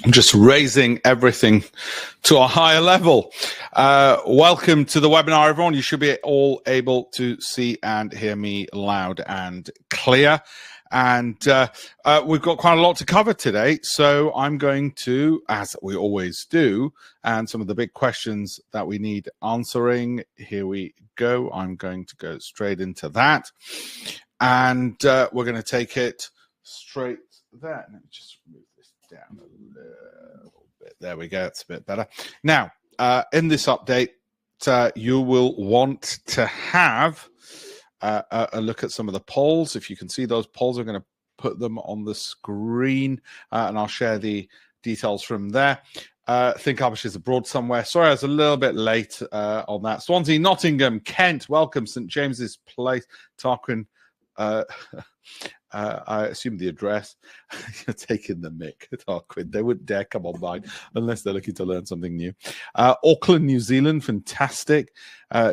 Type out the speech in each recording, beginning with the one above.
I'm just raising everything to a higher level. Welcome to the webinar, everyone. You should be all able to see and hear me loud and clear. And we've got quite a lot to cover today. So I'm going to, as we always do, and some of the big questions that we need answering, here we go. I'm going to go straight into that. And we're going to take it straight there. Let me just move this down a little bit. There we go. It's a bit better. Now, in this update, you will want to have a look at some of the polls. If you can see those polls, I'm going to put them on the screen, and I'll share the details from there. Think Alpesh is abroad somewhere. Sorry, I was a little bit late on that. Swansea, Nottingham, Kent, welcome. St James's Place, Tarquin. I assume the address. You're taking the mick, Tarquin. They wouldn't dare come online unless they're looking to learn something new. Auckland, New Zealand, fantastic.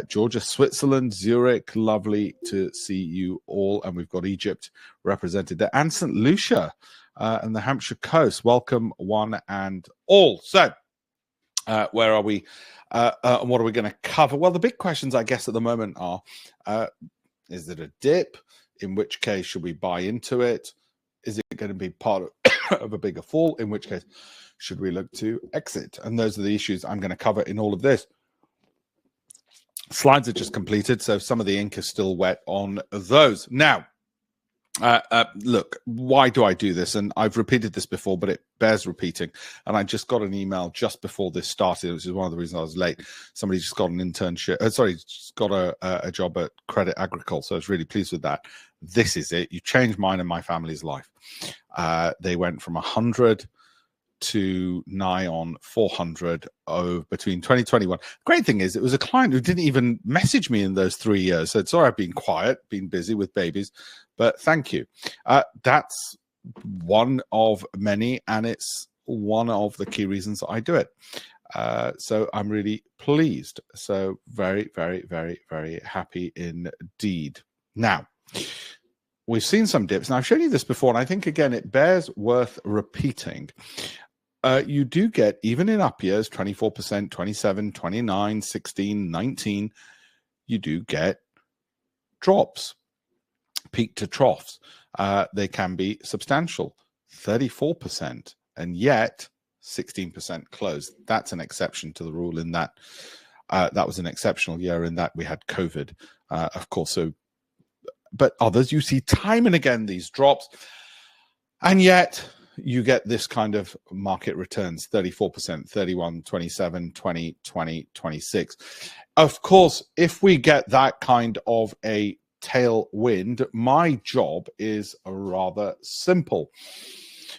Georgia, Switzerland, Zurich, lovely to see you all. And we've got Egypt represented there. And St Lucia and the Hampshire coast. Welcome one and all. So, where are we? And what are we going to cover? Well, the big questions, I guess, at the moment are, is it a dip? In which case, should we buy into it? Is it going to be part of a bigger fall? In which case, should we look to exit? And those are the issues I'm going to cover in all of this. Slides are just completed, so some of the ink is still wet on those. Now, look, why do I do this? And I've repeated this before, but it bears repeating. And I just got an email just before this started, which is one of the reasons I was late. Somebody just got an internship, just got a job at Credit Agricole. So I was really pleased with that. This is it. You changed mine and my family's life. They went from 100 to nigh on 400 between 2021. Great thing is, it was a client who didn't even message me in those 3 years. Said, sorry, I've been quiet, been busy with babies, but thank you. That's one of many, and it's one of the key reasons I do it. So I'm really pleased. So very, very, very, very happy indeed. Now, we've seen some dips. Now, I've shown you this before, and I think, again, it bears worth repeating. You do get, even in up years, 24%, 27, 29, 16, 19, you do get drops, peak to troughs. They can be substantial, 34%, and yet 16% close. That's an exception to the rule in that that was an exceptional year in that we had COVID, of course. So, but others, you see time and again these drops, and yet you get this kind of market returns, 34%, 31, 27, 20, 20, 26. Of course, if we get that kind of a tailwind, my job is rather simple.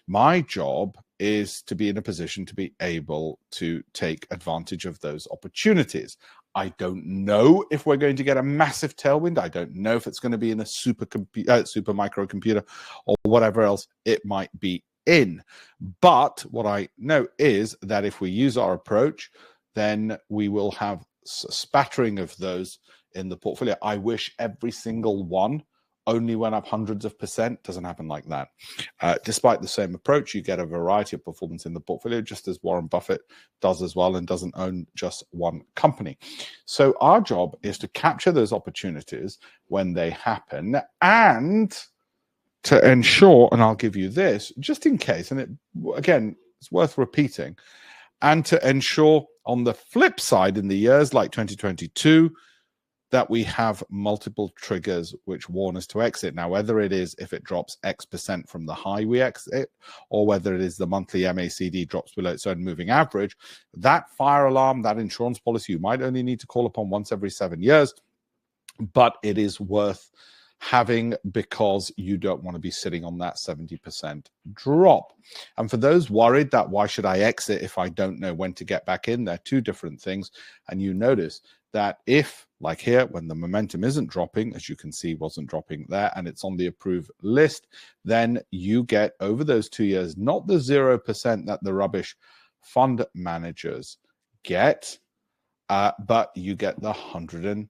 My job is to be in a position to be able to take advantage of those opportunities. I don't know if we're going to get a massive tailwind. I don't know if it's going to be in a super microcomputer or whatever else it might be in. But what I know is that if we use our approach, then we will have a spattering of those in the portfolio. I wish every single one only went up hundreds of percent. Doesn't happen like that. Despite the same approach, you get a variety of performance in the portfolio, just as Warren Buffett does as well, and doesn't own just one company. So our job is to capture those opportunities when they happen, and to ensure, and I'll give you this just in case, and it, again, it's worth repeating, and to ensure on the flip side in the years like 2022, that we have multiple triggers which warn us to exit. Now, whether it is if it drops X% from the high we exit, or whether it is the monthly MACD drops below its own moving average, that fire alarm, that insurance policy, you might only need to call upon once every 7 years, but it is worth having because you don't want to be sitting on that 70% drop. And for those worried that why should I exit if I don't know when to get back in, they're two different things. And you notice that if, like here, when the momentum isn't dropping, as you can see, wasn't dropping there, and it's on the approved list, then you get over those 2 years, not the 0% that the rubbish fund managers get, but you get the 150%.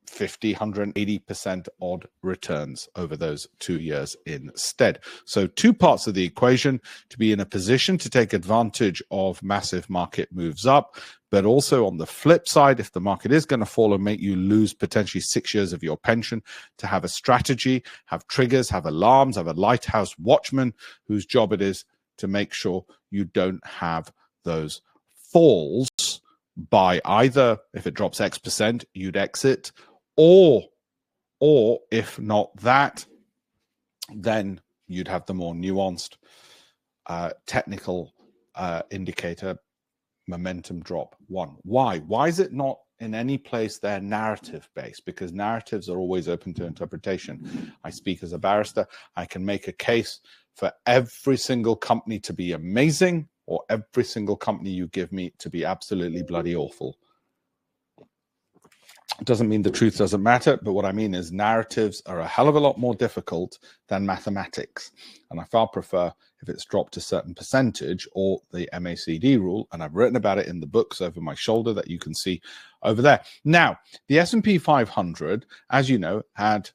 150, 180% odd returns over those 2 years instead. So 2 parts of the equation: to be in a position to take advantage of massive market moves up, but also on the flip side, if the market is going to fall and make you lose potentially 6 years of your pension, to have a strategy, have triggers, have alarms, have a lighthouse watchman whose job it is to make sure you don't have those falls by either, if it drops X%, you'd exit, or if not that, then you'd have the more nuanced technical indicator momentum drop 1. Why is it not in any place they're narrative based? Because narratives are always open to interpretation. I speak as a barrister. I can make a case for every single company to be amazing, or every single company you give me to be absolutely bloody awful. It doesn't mean the truth doesn't matter, but what I mean is narratives are a hell of a lot more difficult than mathematics. And I far prefer if it's dropped a certain percentage, or the MACD rule, and I've written about it in the books over my shoulder that you can see over there. Now, the S&P 500, as you know, had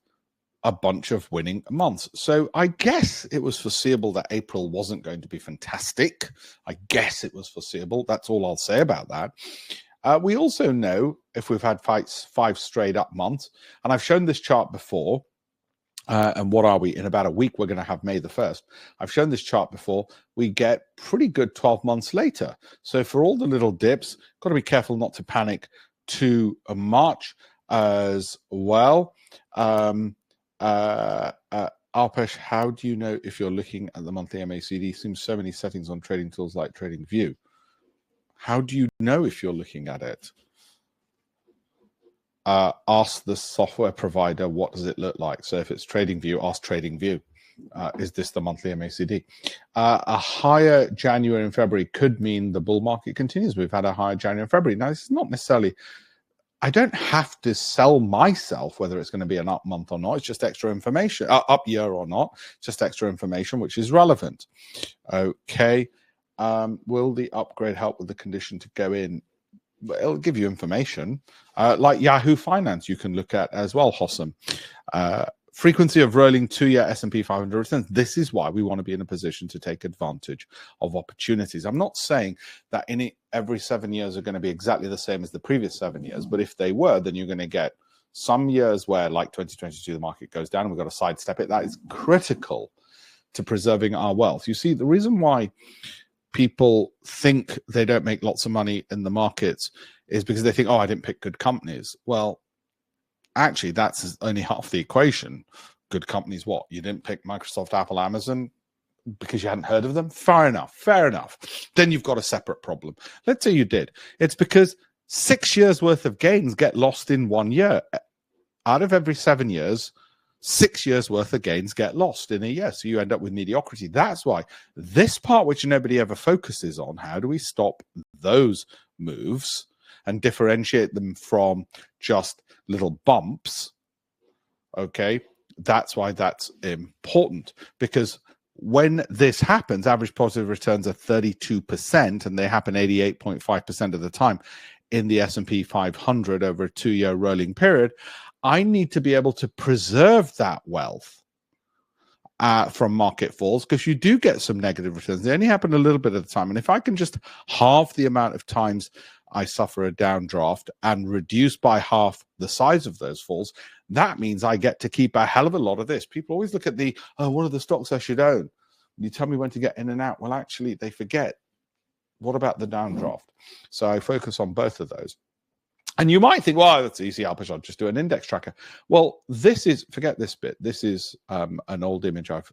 a bunch of winning months. So I guess it was foreseeable that April wasn't going to be fantastic. I guess it was foreseeable. That's all I'll say about that. We also know, if we've had 5 straight up months, and I've shown this chart before, and what are we? In about a week, we're going to have May the 1st. I've shown this chart before. We get pretty good 12 months later. So for all the little dips, got to be careful not to panic too much as well. Alpesh, how do you know if you're looking at the monthly MACD? Seems so many settings on trading tools like TradingView. How do you know if you're looking at it? Ask the software provider, what does it look like? So if it's TradingView, ask TradingView. Is this the monthly MACD? A higher January and February could mean the bull market continues. We've had a higher January and February. Now, this is not necessarily, I don't have to sell myself whether it's going to be an up month or not. It's just extra information, up year or not, just extra information, which is relevant. Okay. Will the upgrade help with the condition to go in? It'll give you information. Like Yahoo Finance, you can look at as well, Hossam. Frequency of rolling 2-year S&P 500 returns. This is why we want to be in a position to take advantage of opportunities. I'm not saying that every 7 years are going to be exactly the same as the previous 7 years, but if they were, then you're going to get some years where, like 2022, the market goes down and we've got to sidestep it. That is critical to preserving our wealth. You see, the reason why people think they don't make lots of money in the markets is because they think, oh, I didn't pick good companies. Well, actually, that's only half the equation. Good companies, what? You didn't pick Microsoft, Apple, Amazon because you hadn't heard of them? Fair enough, fair enough. Then you've got a separate problem. Let's say you did. It's because 6 years worth of gains get lost in 1 year. Out of every 7 years, 6 years worth of gains get lost in a year. So you end up with mediocrity. That's why this part, which nobody ever focuses on, how do we stop those moves and differentiate them from just little bumps? Okay, that's why that's important, because when this happens, average positive returns are 32%, and they happen 88.5% of the time in the S&P 500 over a 2-year rolling period. I need to be able to preserve that wealth from market falls, because you do get some negative returns. They only happen a little bit at a time. And if I can just halve the amount of times I suffer a downdraft and reduce by half the size of those falls, that means I get to keep a hell of a lot of this. People always look at what are the stocks I should own? You tell me when to get in and out. Well, actually, they forget. What about the downdraft? So I focus on both of those. And you might think, well, that's easy, Alpesh, I'll just do an index tracker. Well, this is, forget this bit. This is an old image I've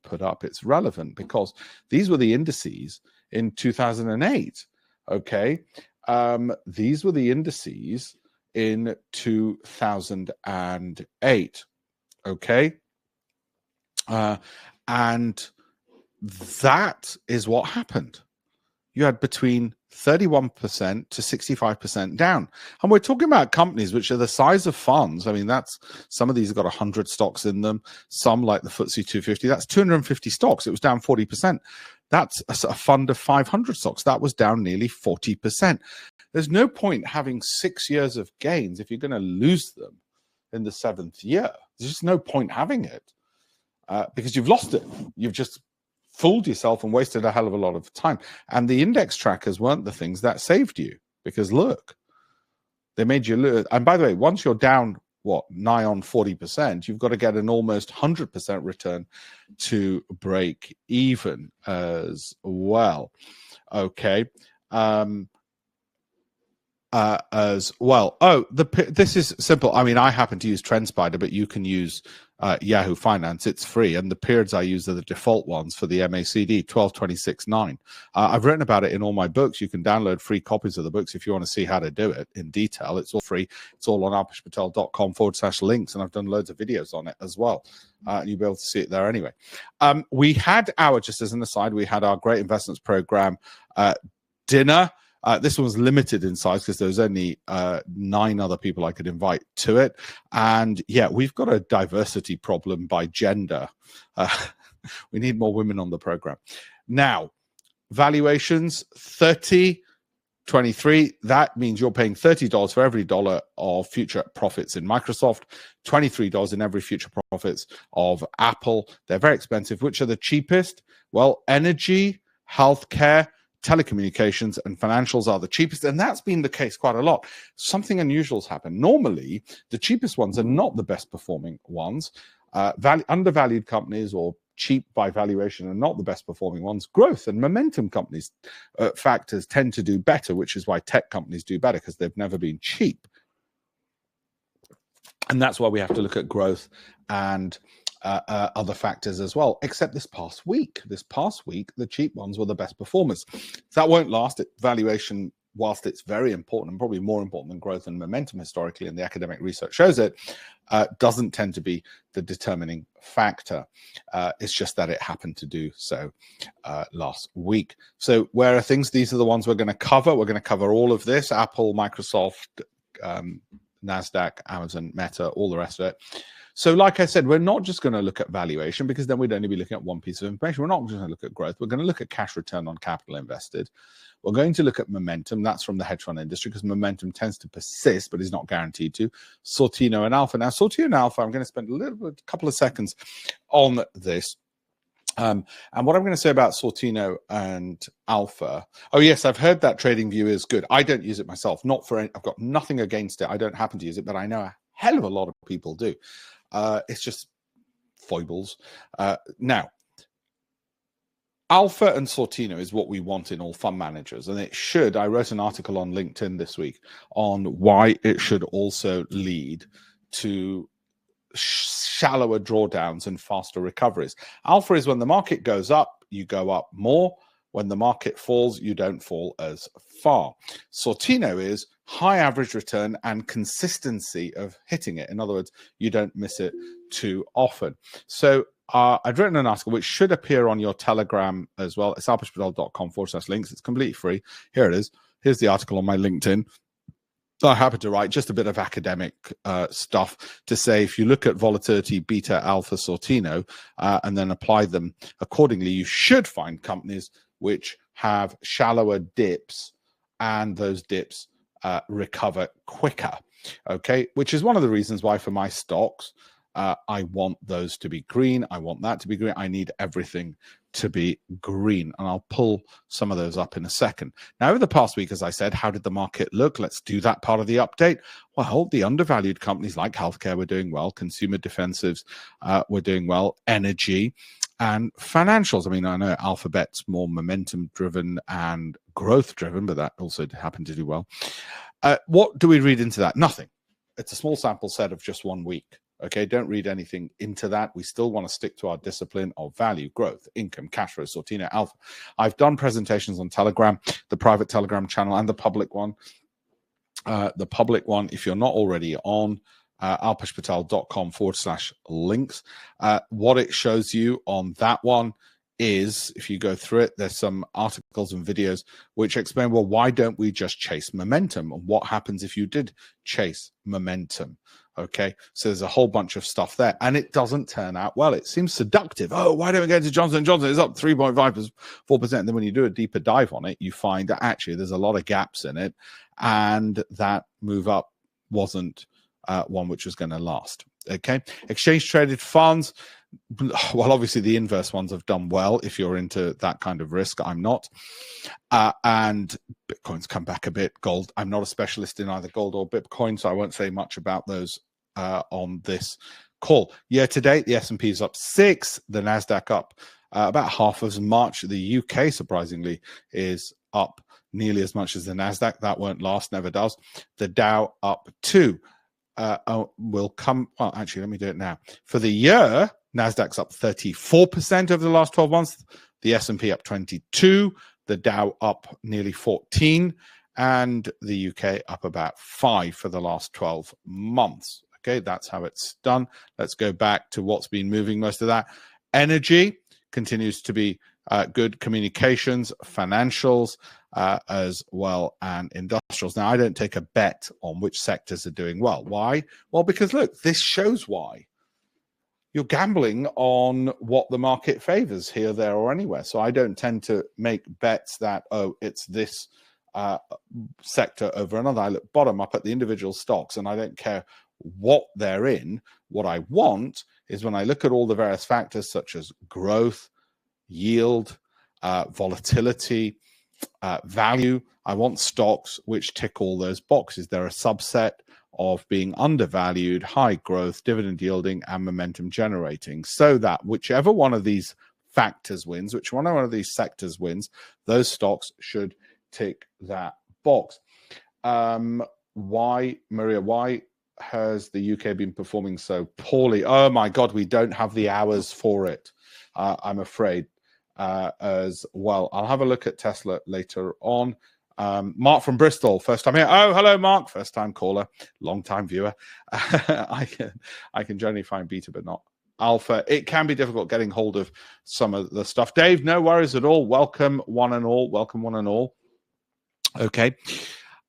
put up. It's relevant because these were the indices in 2008, okay? These were the indices in 2008, okay? And that is what happened. You had between 31% to 65% down. And we're talking about companies which are the size of funds. I mean, that's, some of these have got 100 stocks in them. Some, like the FTSE 250, that's 250 stocks. It was down 40%. That's a fund of 500 stocks. That was down nearly 40%. There's no point having 6 years of gains if you're going to lose them in the 7th year. There's just no point having it because you've lost it. You've just fooled yourself and wasted a hell of a lot of time. And the index trackers weren't the things that saved you, because look, they made you lose. And by the way, once you're down, nigh on 40%, you've got to get an almost 100% return to break even as well. Okay. As well. This is simple. I mean, I happen to use TrendSpider, but you can use Yahoo Finance. It's free, and the periods I use are the default ones for the MACD 12-26-9. I've written about it in all my books. You can download free copies of the books if you want to see how to do it in detail. It's all free. It's all on alpeshpatel.com/links, and I've done loads of videos on it as well. You'll be able to see it there anyway. Just as an aside, we had our Great Investments Program dinner. This one was limited in size because there was only 9 other people I could invite to it. And yeah, we've got a diversity problem by gender. We need more women on the program. Now, valuations, 30, 23. That means you're paying $30 for every dollar of future profits in Microsoft, $23 in every future profits of Apple. They're very expensive. Which are the cheapest? Well, energy, healthcare, telecommunications, and financials are the cheapest, and that's been the case quite a lot. Something unusual has happened. Normally, the cheapest ones are not the best performing ones. Undervalued companies or cheap by valuation are not the best performing ones. Growth and momentum companies factors tend to do better, which is why tech companies do better, because they've never been cheap. And that's why we have to look at growth and other factors as well, except this past week. The cheap ones were the best performers. That won't last. Valuation, whilst it's very important and probably more important than growth and momentum historically, and the academic research shows it, doesn't tend to be the determining factor. It's just that it happened to do so last week. So where are things? These are the ones we're going to cover. We're going to cover all of this: Apple, Microsoft, NASDAQ, Amazon, Meta, all the rest of it. So like I said, we're not just going to look at valuation, because then we'd only be looking at one piece of information. We're not just going to look at growth. We're going to look at cash return on capital invested. We're going to look at momentum. That's from the hedge fund industry, because momentum tends to persist, but is not guaranteed to. Sortino and Alpha. Now, Sortino and Alpha, I'm going to spend a couple of seconds on this. And what I'm going to say about Sortino and Alpha. Oh, yes, I've heard that TradingView is good. I don't use it myself. I've got nothing against it. I don't happen to use it, but I know a hell of a lot of people do. It's just foibles. Now, Alpha and Sortino is what we want in all fund managers. And it should, I wrote an article on LinkedIn this week on why it should also lead to shallower drawdowns and faster recoveries. Alpha is when the market goes up, you go up more. When the market falls, you don't fall as far. Sortino is high average return and consistency of hitting it. In other words, you don't miss it too often. So I've written an article which should appear on your Telegram as well. It's alpeshpatel.com/links. It's completely free. Here it is. Here's the article on my LinkedIn. I happen to write just a bit of academic stuff to say, if you look at volatility, beta, alpha, Sortino, and then apply them accordingly, you should find companies which have shallower dips, and those dips recover quicker. Okay, which is one of the reasons why for my stocks, I want those to be green. I want that to be green. I need everything to be green. And I'll pull some of those up in a second. Now, over the past week, as I said, how did the market look? Let's do that part of the update. Well, the undervalued companies like healthcare were doing well. Consumer defensives were doing well. Energy and financials. I mean, I know Alphabet's more momentum-driven and growth-driven, but that also happened to do well. What do we read into that? Nothing. It's a small sample set of just 1 week. Okay, don't read anything into that. We still want to stick to our discipline of value, growth, income, cash flow, Sortino, Alpha. I've done presentations on Telegram, the private Telegram channel, and the public one. The public one, if you're not already on, alpeshpatel.com/links. What it shows you on that one is, if you go through it, there's some articles and videos which explain, well, why don't we just chase momentum? And what happens if you did chase momentum? Okay, so there's a whole bunch of stuff there, and it doesn't turn out well. It seems seductive. Oh, why don't we go into Johnson & Johnson? It's up 3.5%, 4%. Then when you do a deeper dive on it, you find that actually there's a lot of gaps in it, and that move up wasn't one which was going to last. Okay, exchange traded funds. Well, obviously the inverse ones have done well if you're into that kind of risk. I'm not. And Bitcoin's come back a bit. Gold, I'm not a specialist in either gold or Bitcoin, so I won't say much about those on this call. Year to date, the S&P is up 6, the NASDAQ up about half as much. The UK, surprisingly, is up nearly as much as the NASDAQ. That won't last, never does. The Dow up 2. Will come, well, actually, let me do it now. For the year, NASDAQ's up 34% over the last 12 months. The S&P up 22, the Dow up nearly 14, and the UK up about 5 for the last 12 months. Okay, that's how it's done. Let's go back to what's been moving most of that. Energy continues to be good, communications, financials, as well, and industrials. Now, I don't take a bet on which sectors are doing well. Why? Well, because look, this shows why. You're gambling on what the market favors here, there, or anywhere. So I don't tend to make bets that, oh, it's this sector over another. I look bottom up at the individual stocks, and I don't care what they're in. What I want is when I look at all the various factors such as growth, yield, volatility, value, I want stocks which tick all those boxes. They're a subset of being undervalued, high growth, dividend yielding, and momentum generating, so that whichever one of these factors wins, which one of these sectors wins, those stocks should tick that box. Why, Maria, why has the UK been performing so poorly? Oh my God, we don't have the hours for it, I'm afraid, as well. I'll have a look at Tesla later on. Mark from Bristol, first time here. Oh, hello, Mark, first time caller, long time viewer. I can generally find beta, but not alpha. It can be difficult getting hold of some of the stuff. Dave, no worries at all. Welcome, one and all. Welcome, one and all. Okay.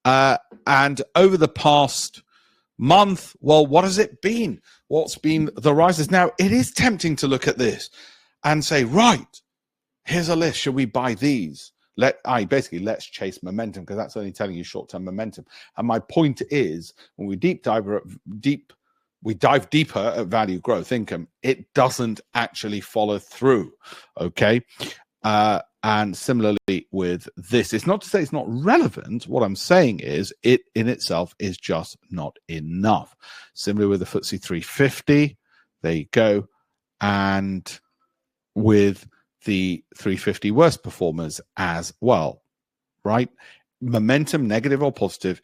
And over the past month, well, what has it been? What's been the rises? Now, it is tempting to look at this and say, right, here's a list. Should we buy these? Let's chase momentum, because that's only telling you short-term momentum. And my point is, when we dive deeper at value, growth, income, it doesn't actually follow through. Okay. And similarly with this, it's not to say it's not relevant. What I'm saying is it in itself is just not enough. Similarly with the FTSE 350, there you go. And with the 350 worst performers as well, right? Momentum, negative or positive,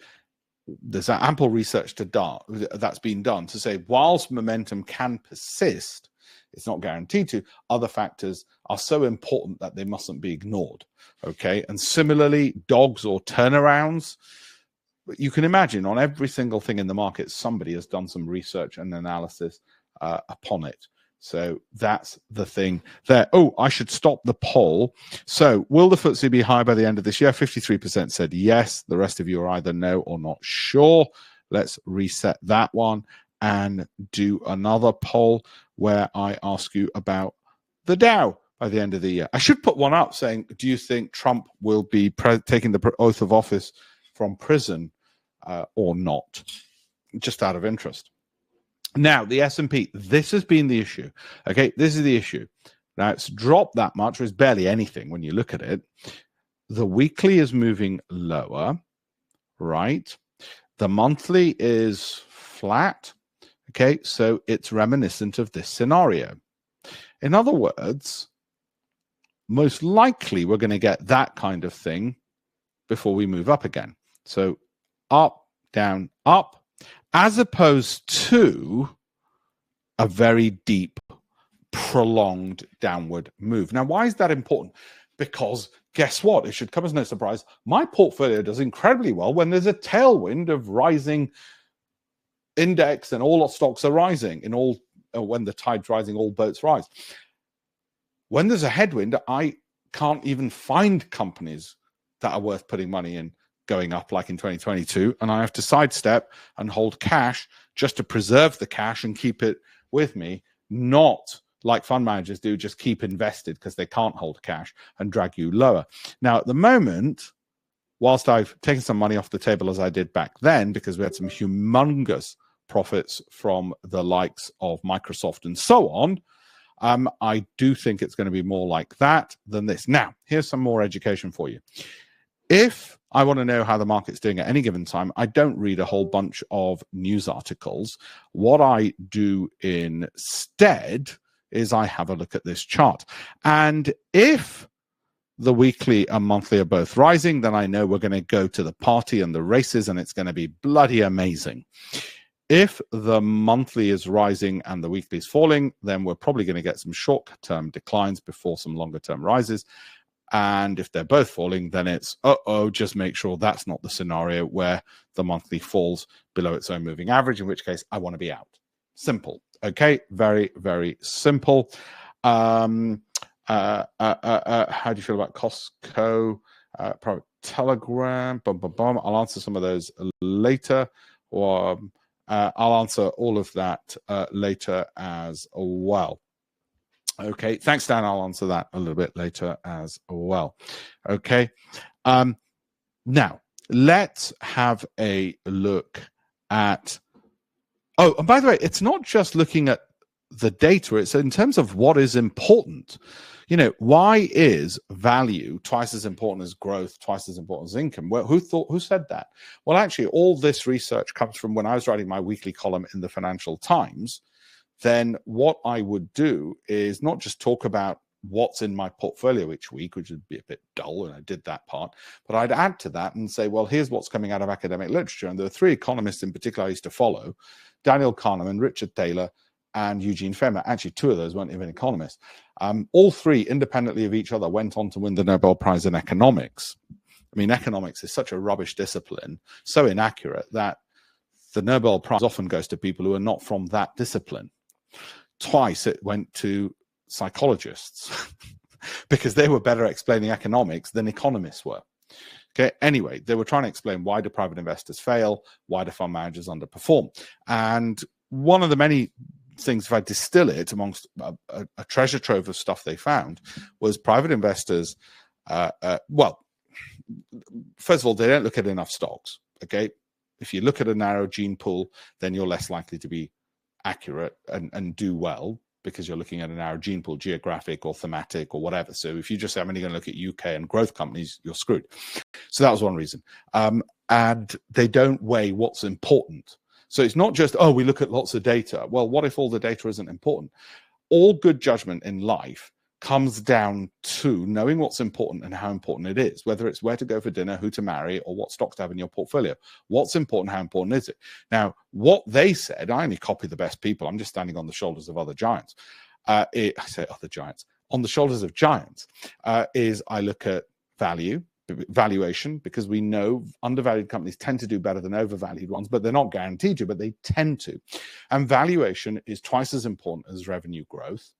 there's ample research that's been done to say whilst momentum can persist, it's not guaranteed to. Other factors are so important that they mustn't be ignored. Okay. And similarly, dogs or turnarounds, you can imagine on every single thing in the market, somebody has done some research and analysis upon it. So that's the thing there. Oh, I should stop the poll. So will the FTSE be high by the end of this year? 53% said yes. The rest of you are either no or not sure. Let's reset that one and do another poll where I ask you about the Dow by the end of the year. I should put one up saying, do you think Trump will be taking the oath of office from prison or not? Just out of interest. Now, the S&P, this has been the issue. Okay, this is the issue. Now, it's dropped that much, or it's barely anything when you look at it. The weekly is moving lower, right? The monthly is flat. Okay, so it's reminiscent of this scenario. In other words, most likely we're going to get that kind of thing before we move up again. So up, down, up, as opposed to a very deep, prolonged downward move. Now, why is that important? Because guess what? It should come as no surprise. My portfolio does incredibly well when there's a tailwind of rising index and all stocks are rising. When the tide's rising, all boats rise. When there's a headwind, I can't even find companies that are worth putting money in going up like in 2022, and I have to sidestep and hold cash just to preserve the cash and keep it with me, not like fund managers do, just keep invested because they can't hold cash and drag you lower. Now, at the moment, whilst I've taken some money off the table as I did back then, because we had some humongous profits from the likes of Microsoft and so on, I do think it's going to be more like that than this. Now, here's some more education for you. If I want to know how the market's doing at any given time, I don't read a whole bunch of news articles. What I do instead is I have a look at this chart. And if the weekly and monthly are both rising, then I know we're going to go to the party and the races, and it's going to be bloody amazing. If the monthly is rising and the weekly is falling, then we're probably going to get some short-term declines before some longer-term rises. And if they're both falling, then it's, just make sure that's not the scenario where the monthly falls below its own moving average, in which case I want to be out. Simple. Okay, very, very simple. How do you feel about Costco, Private Telegram? I'll answer some of those later. Or I'll answer all of that later as well. Okay, thanks, Dan. I'll answer that a little bit later as well. Okay, now let's have a look at. Oh, and by the way, it's not just looking at the data; it's in terms of what is important. You know, why is value twice as important as growth, twice as important as income? Well, who said that? Well, actually, all this research comes from when I was writing my weekly column in the Financial Times. Then what I would do is not just talk about what's in my portfolio each week, which would be a bit dull, and I did that part, but I'd add to that and say, well, here's what's coming out of academic literature. And there are three economists in particular I used to follow, Daniel Kahneman, Richard Thaler, and Eugene Fama. Actually, two of those weren't even economists. All three, independently of each other, went on to win the Nobel Prize in economics. I mean, economics is such a rubbish discipline, so inaccurate, that the Nobel Prize often goes to people who are not from that discipline. Twice it went to psychologists because they were better explaining economics than economists were. Okay. Anyway, they were trying to explain, why do private investors fail? Why do fund managers underperform? And one of the many things, if I distill it amongst a treasure trove of stuff they found, was private investors. Well, first of all, they don't look at enough stocks. Okay. If you look at a narrow gene pool, then you're less likely to be accurate and do well, because you're looking at a narrow gene pool, geographic or thematic or whatever. So if you just say, I'm only going to look at UK and growth companies, you're screwed. So that was one reason. And they don't weigh what's important. So it's not just, we look at lots of data. Well, what if all the data isn't important? All good judgment in life comes down to knowing what's important and how important it is, whether it's where to go for dinner, who to marry, or what stocks to have in your portfolio. What's important, how important is it? Now, what they said, I only copy the best people. I'm just standing on the shoulders of other giants. I say other giants. On the shoulders of giants is I look at valuation, because we know undervalued companies tend to do better than overvalued ones, but they're not guaranteed to, but they tend to. And valuation is twice as important as revenue growth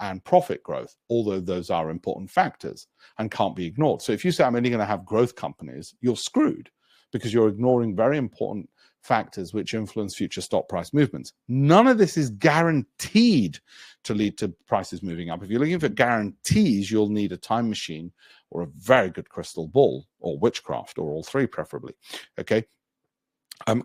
and profit growth, although those are important factors and can't be ignored. So if you say, I'm only going to have growth companies, you're screwed, because you're ignoring very important factors which influence future stock price movements. None of this is guaranteed to lead to prices moving up. If you're looking for guarantees, you'll need a time machine or a very good crystal ball, or witchcraft, or all three preferably. Okay.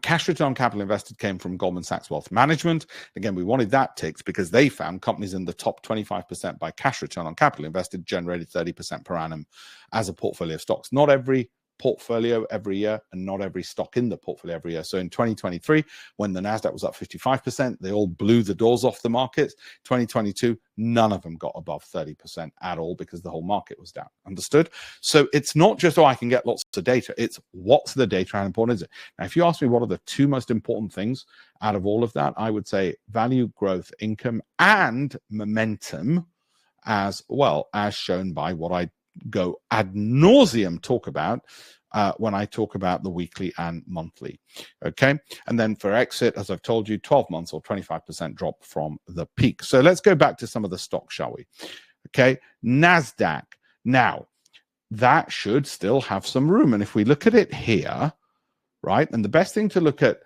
Cash return on capital invested came from Goldman Sachs Wealth Management. Again, we wanted that ticked because they found companies in the top 25% by cash return on capital invested generated 30% per annum as a portfolio of stocks. Not every portfolio every year, and not every stock in the portfolio every year. So in 2023, when the NASDAQ was up 55%, they all blew the doors off the market. 2022, none of them got above 30% at all, because the whole market was down. Understood? So it's not just, I can get lots of data. It's what's the data, how important is it? Now, if you ask me what are the two most important things out of all of that, I would say value, growth, income, and momentum, as well as shown by what I go ad nauseum talk about when I talk about the weekly and monthly. Okay. And then for exit, as I've told you, 12 months or 25% drop from the peak. So let's go back to some of the stocks, shall we? Okay. NASDAQ. Now, that should still have some room. And if we look at it here, right, and the best thing to look at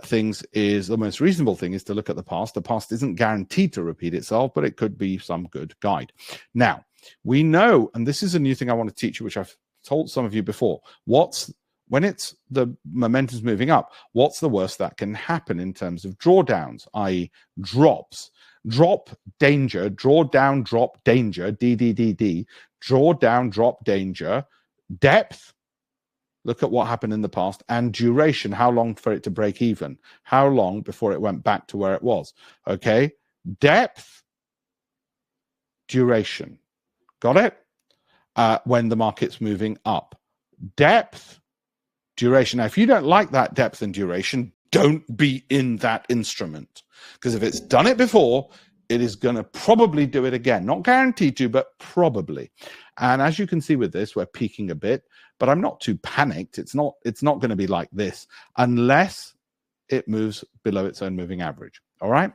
things is, the most reasonable thing is to look at the past. The past isn't guaranteed to repeat itself, but it could be some good guide. Now, we know, and this is a new thing I want to teach you, which I've told some of you before, what's when it's the momentum's moving up, what's the worst that can happen in terms of drawdowns, i.e. drops? Drop, danger, draw down, drop, danger, DDDD, draw down, drop, danger, depth, look at what happened in the past, and duration, how long for it to break even, how long before it went back to where it was, okay? Depth, duration, got it? When the market's moving up. Depth, duration. Now, if you don't like that depth and duration, don't be in that instrument, because if it's done it before, it is going to probably do it again. Not guaranteed to, but probably. And as you can see with this, we're peaking a bit, but I'm not too panicked. It's not going to be like this unless it moves below its own moving average. All right.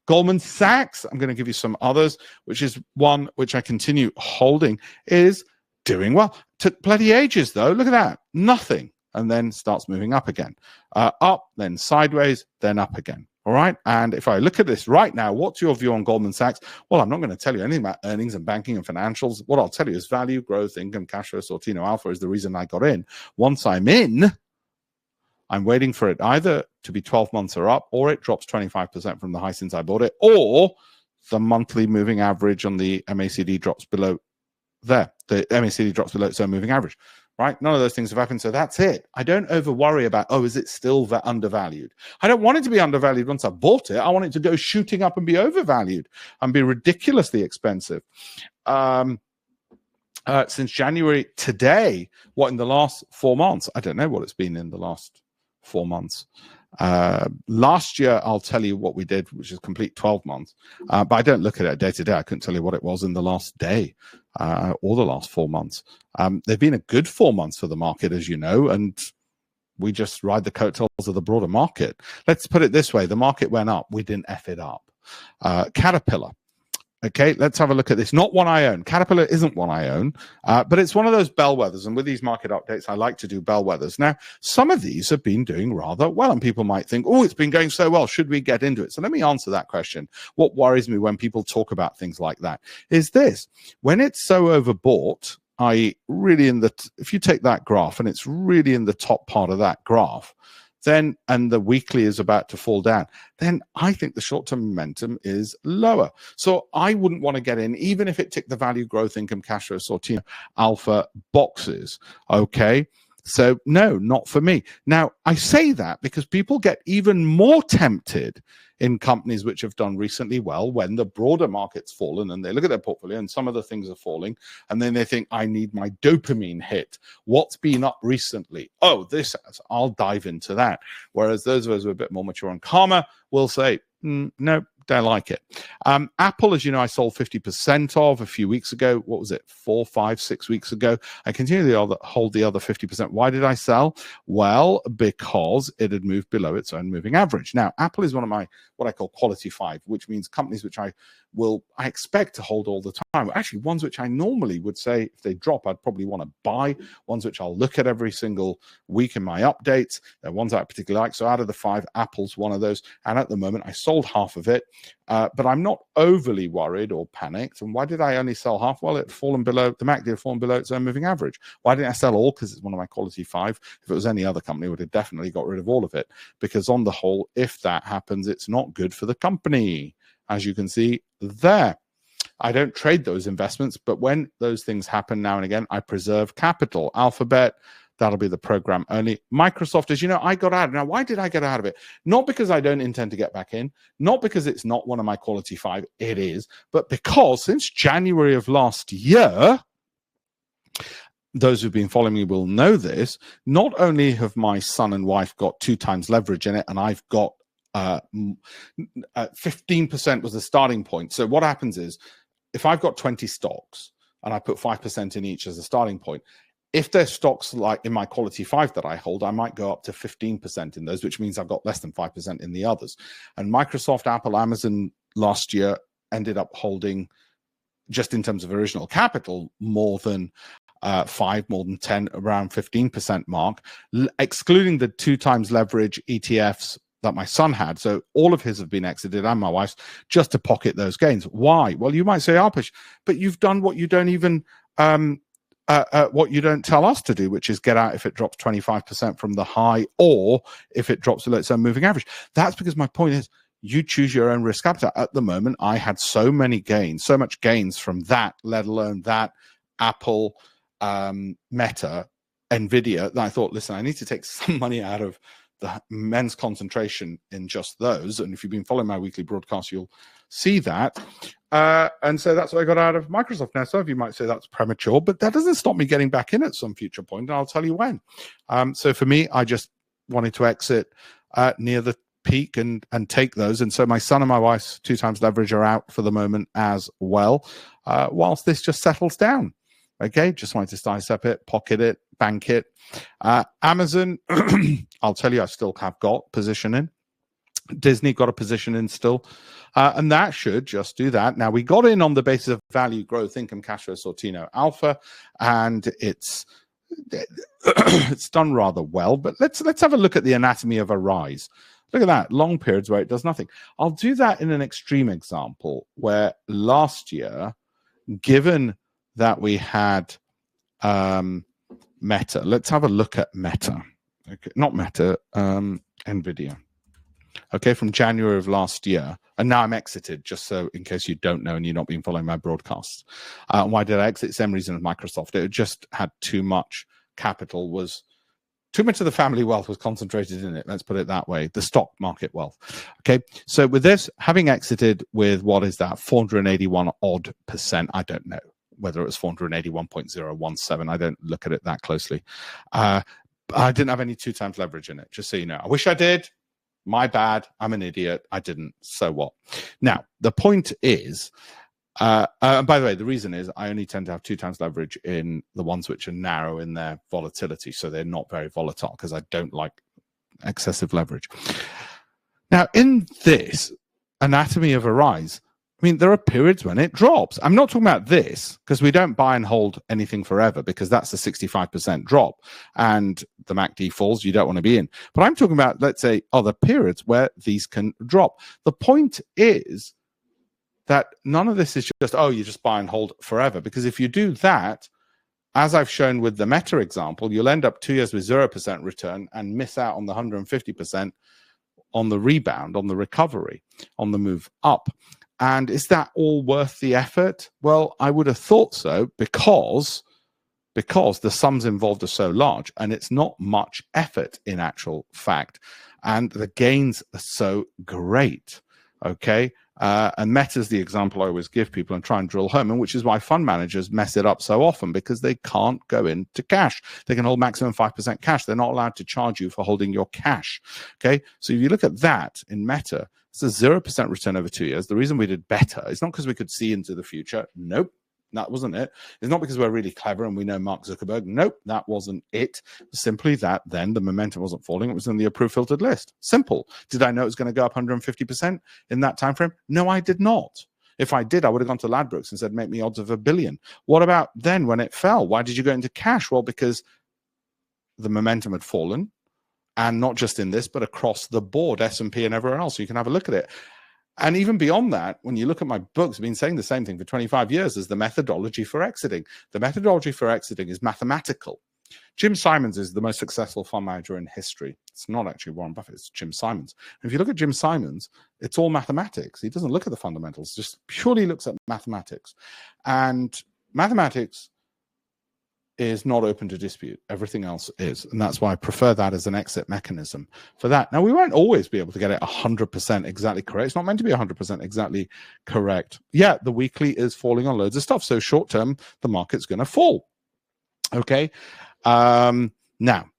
Goldman Sachs, I'm going to give you some others, which is one which I continue holding, is doing well. Took bloody ages though. Look at that. Nothing. And then starts moving up again. Up, then sideways, then up again. All right. And if I look at this right now, what's your view on Goldman Sachs? Well, I'm not going to tell you anything about earnings and banking and financials. What I'll tell you is value, growth, income, cash flow, Sortino Alpha is the reason I got in. Once I'm in, I'm waiting for it either to be 12 months or up, or it drops 25% from the high since I bought it, or the monthly moving average on the MACD drops below there. The MACD drops below its own moving average. Right? None of those things have happened. So that's it. I don't over worry about, oh, is it still undervalued? I don't want it to be undervalued once I've bought it. I want it to go shooting up and be overvalued and be ridiculously expensive. Since January today, what in the last 4 months? I don't know what it's been in the last 4 months. Last year, I'll tell you what we did, which is complete 12 months. But I don't look at it day to day. I couldn't tell you what it was in the last day or the last 4 months. They've been a good 4 months for the market, as you know, and we just ride the coattails of the broader market. Let's put it this way. The market went up. We didn't F it up. Caterpillar. Okay, let's have a look at this. Not one I own. Caterpillar isn't one I own, but it's one of those bellwethers. And with these market updates, I like to do bellwethers. Now, some of these have been doing rather well, and people might think, oh, it's been going so well. Should we get into it? So let me answer that question. What worries me when people talk about things like that is this. When it's so overbought, i.e. really if you take that graph and it's really in the top part of that graph, then, and the weekly is about to fall down, then I think the short-term momentum is lower. So I wouldn't want to get in, even if it ticked the value, growth, income, cash flow, Sortino Alpha boxes. Okay. So no, not for me. Now, I say that because people get even more tempted in companies which have done recently well when the broader market's fallen and they look at their portfolio and some of the things are falling and then they think, I need my dopamine hit. What's been up recently? Oh, this, I'll dive into that. Whereas those of us who are a bit more mature and calmer will say, no, don't like it. Apple, as you know, I sold 50% of a few weeks ago. What was it? 4, 5, 6 weeks ago. I continue to hold the other 50%. Why did I sell? Well, because it had moved below its own moving average. Now, Apple is one of my, what I call quality 5, which means companies which I expect to hold all the time. Actually, ones which I normally would say if they drop, I'd probably want to buy. Ones which I'll look at every single week in my updates. They're ones I particularly like. So out of the 5, Apple's one of those. And at the moment, I sold half of it. But I'm not overly worried or panicked. And why did I only sell half? Well, it had fallen below, the MACD had fallen below its own moving average. Why didn't I sell all? Because it's one of my quality 5. If it was any other company, I would have definitely got rid of all of it. Because on the whole, if that happens, it's not good for the company. As you can see there. I don't trade those investments, but when those things happen now and again, I preserve capital. Alphabet, that'll be the program only. Microsoft, as you know, I got out. Now, why did I get out of it? Not because I don't intend to get back in, not because it's not one of my quality 5, it is, but because since January of last year, those who've been following me will know this, not only have my son and wife got 2 times leverage in it, and I've got 15% was the starting point. So what happens is, if I've got 20 stocks and I put 5% in each as a starting point, if there's stocks like in my quality 5 that I hold, I might go up to 15% in those, which means I've got less than 5% in the others. And Microsoft, Apple, Amazon last year ended up holding, just in terms of original capital, more than 5, more than 10, around 15% mark, excluding the 2 times leverage ETFs that my son had. So all of his have been exited, and my wife's, just to pocket those gains. Why? Well, you might say, Alpesh, but you've done what you don't even what you don't tell us to do, which is get out if it drops 25% from the high, or if it drops below its own moving average. That's because my point is, you choose your own risk appetite. At the moment, I had so much gains from that, let alone that, Apple, Meta, Nvidia, that I thought, listen, I need to take some money out of the immense concentration in just those. And if you've been following my weekly broadcast, you'll see that. And so that's what I got out of Microsoft. Now, some of you might say that's premature, but that doesn't stop me getting back in at some future point, and I'll tell you when. So for me, I just wanted to exit near the peak and take those. And so my son and my wife's 2 times leverage are out for the moment as well, whilst this just settles down. Okay, just wanted to dissect it, pocket it, bank it. Amazon, I'll tell you, I still have got position in. Disney got a position in still, and that should just do that. Now, we got in on the basis of value, growth, income, cash flow, Sortino Alpha, and it's done rather well. But let's have a look at the anatomy of a rise. Look at that, long periods where it does nothing. I'll do that in an extreme example where last year, given that we had Meta, let's have a look at Meta. Okay, not Meta, Nvidia. Okay, from January of last year, and now I'm exited, just so in case you don't know and you're not been following my broadcasts. Why did I exit? Same reason as Microsoft. It just had too much capital, was too much of the family wealth was concentrated in it. Let's put it that way. The stock market wealth. Okay, so with this, having exited with, what is that, 481 odd percent, I don't know whether it was 481.017. I don't look at it that closely. I didn't have any 2 times leverage in it, just so you know. I wish I did. My bad. I'm an idiot. I didn't. So what? Now, the point is, by the way, the reason is I only tend to have 2 times leverage in the ones which are narrow in their volatility. So they're not very volatile, because I don't like excessive leverage. Now, in this anatomy of a rise, I mean, there are periods when it drops. I'm not talking about this, because we don't buy and hold anything forever, because that's a 65% drop and the MACD falls, you don't want to be in. But I'm talking about, let's say, other periods where these can drop. The point is that none of this is just, oh, you just buy and hold forever. Because if you do that, as I've shown with the Meta example, you'll end up 2 years with 0% return and miss out on the 150% on the rebound, on the recovery, on the move up. And is that all worth the effort? Well, I would have thought so, because the sums involved are so large, and it's not much effort in actual fact, and the gains are so great. Okay, and Meta's the example I always give people and try and drill home, and which is why fund managers mess it up so often, because they can't go into cash. They can hold maximum 5% cash. They're not allowed to charge you for holding your cash. Okay, so if you look at that in Meta, it's a 0% return over 2 years. The reason we did better is not because we could see into the future. Nope, that wasn't it. It's not because we're really clever and we know Mark Zuckerberg. Nope, that wasn't it. Simply that then the momentum wasn't falling. It was in the approved filtered list. Simple. Did I know it was going to go up 150% in that time frame? No, I did not. If I did, I would have gone to Ladbrokes and said, make me odds of $1 billion. What about then when it fell? Why did you go into cash? Well, because the momentum had fallen. And not just in this, but across the board, S&P and everywhere else. So you can have a look at it. And even beyond that, when you look at my books, I've been saying the same thing for 25 years as the methodology for exiting. The methodology for exiting is mathematical. Jim Simons is the most successful fund manager in history. It's not actually Warren Buffett, it's Jim Simons. And if you look at Jim Simons, it's all mathematics. He doesn't look at the fundamentals, just purely looks at mathematics. And mathematics is not open to dispute. Everything else is. And that's why I prefer that as an exit mechanism for that. Now, we won't always be able to get it 100% exactly correct. It's not meant to be 100% exactly correct. Yeah, the weekly is falling on loads of stuff. So short term, the market's going to fall. Okay. Now,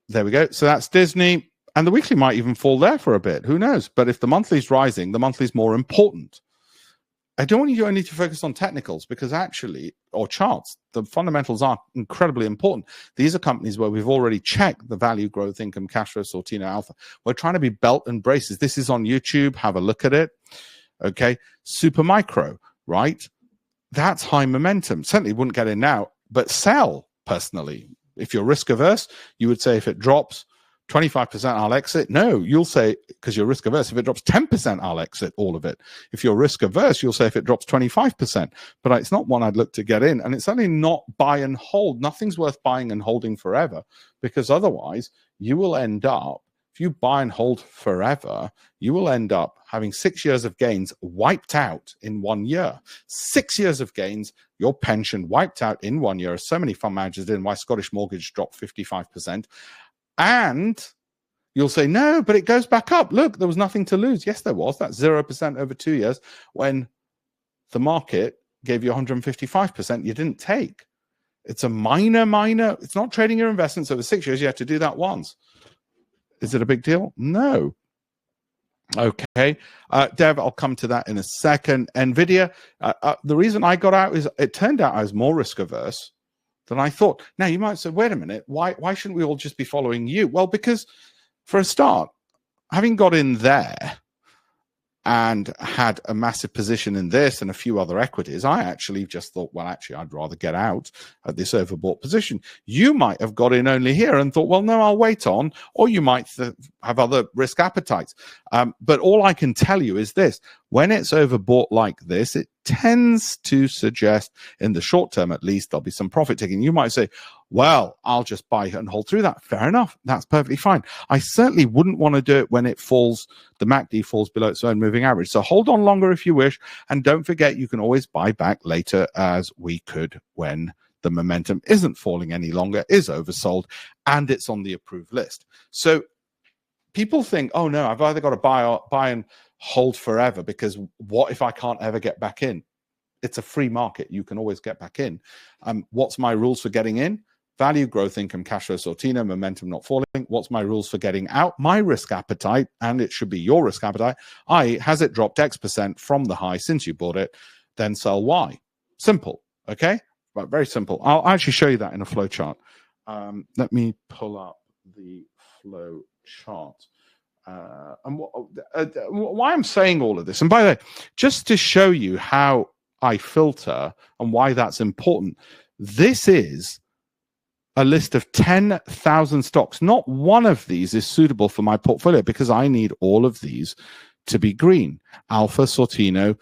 there we go. So that's Disney. And the weekly might even fall there for a bit. Who knows? But if the monthly's rising, the monthly's more important. I don't want you only to focus on technicals, because actually, or charts, the fundamentals are incredibly important. These are companies where we've already checked the value, growth, income, cash flow, Sortino Alpha. We're trying to be belt and braces. This is on YouTube. Have a look at it. Okay. Super micro, right? That's high momentum. Certainly wouldn't get in now, but sell personally. If you're risk averse, you would say if it drops 25%, I'll exit. No, you'll say, because you're risk averse, if it drops 10%, I'll exit all of it. If you're risk averse, you'll say if it drops 25%. But it's not one I'd look to get in. And it's certainly not buy and hold. Nothing's worth buying and holding forever, because otherwise you will end up, if you buy and hold forever, you will end up having 6 years of gains wiped out in 1 year. 6 years of gains, your pension wiped out in 1 year, as so many fund managers did, and why Scottish Mortgage dropped 55%. And you'll say, no, but it goes back up. Look, there was nothing to lose. Yes, there was. That's 0% over 2 years when the market gave you 155% you didn't take. It's a minor. It's not trading your investments over 6 years. You have to do that once. Is it a big deal? No. Okay. Dev, I'll come to that in a second. NVIDIA, the reason I got out is it turned out I was more risk averse than I thought. Now, you might say, wait a minute, why shouldn't we all just be following you? Well, because for a start, having got in there and had a massive position in this and a few other equities, I actually just thought, well, actually, I'd rather get out at this overbought position. You might have got in only here and thought, well, no, I'll wait on, or you might have other risk appetites. But all I can tell you is this: when it's overbought like this, it tends to suggest, in the short term at least, there'll be some profit taking. You might say, well, I'll just buy and hold through that. Fair enough. That's perfectly fine. I certainly wouldn't want to do it when it falls, the MACD falls below its own moving average. So hold on longer if you wish. And don't forget, you can always buy back later, as we could when the momentum isn't falling any longer, is oversold, and it's on the approved list. So people think, oh no, I've either got to buy and hold forever, because what if I can't ever get back in? It's a free market. You can always get back in. What's my rules for getting in? Value, growth, income, cash flow, Sortino, momentum not falling. What's my rules for getting out? My risk appetite, and it should be your risk appetite. Has it dropped X% from the high since you bought it? Then sell Y. Simple. Okay? But very simple. I'll actually show you that in a flow chart. Let me pull up the flow chart. And why I'm saying all of this, and by the way, just to show you how I filter and why that's important, this is a list of 10,000 stocks. Not one of these is suitable for my portfolio, because I need all of these to be green. Alpha, Sortino,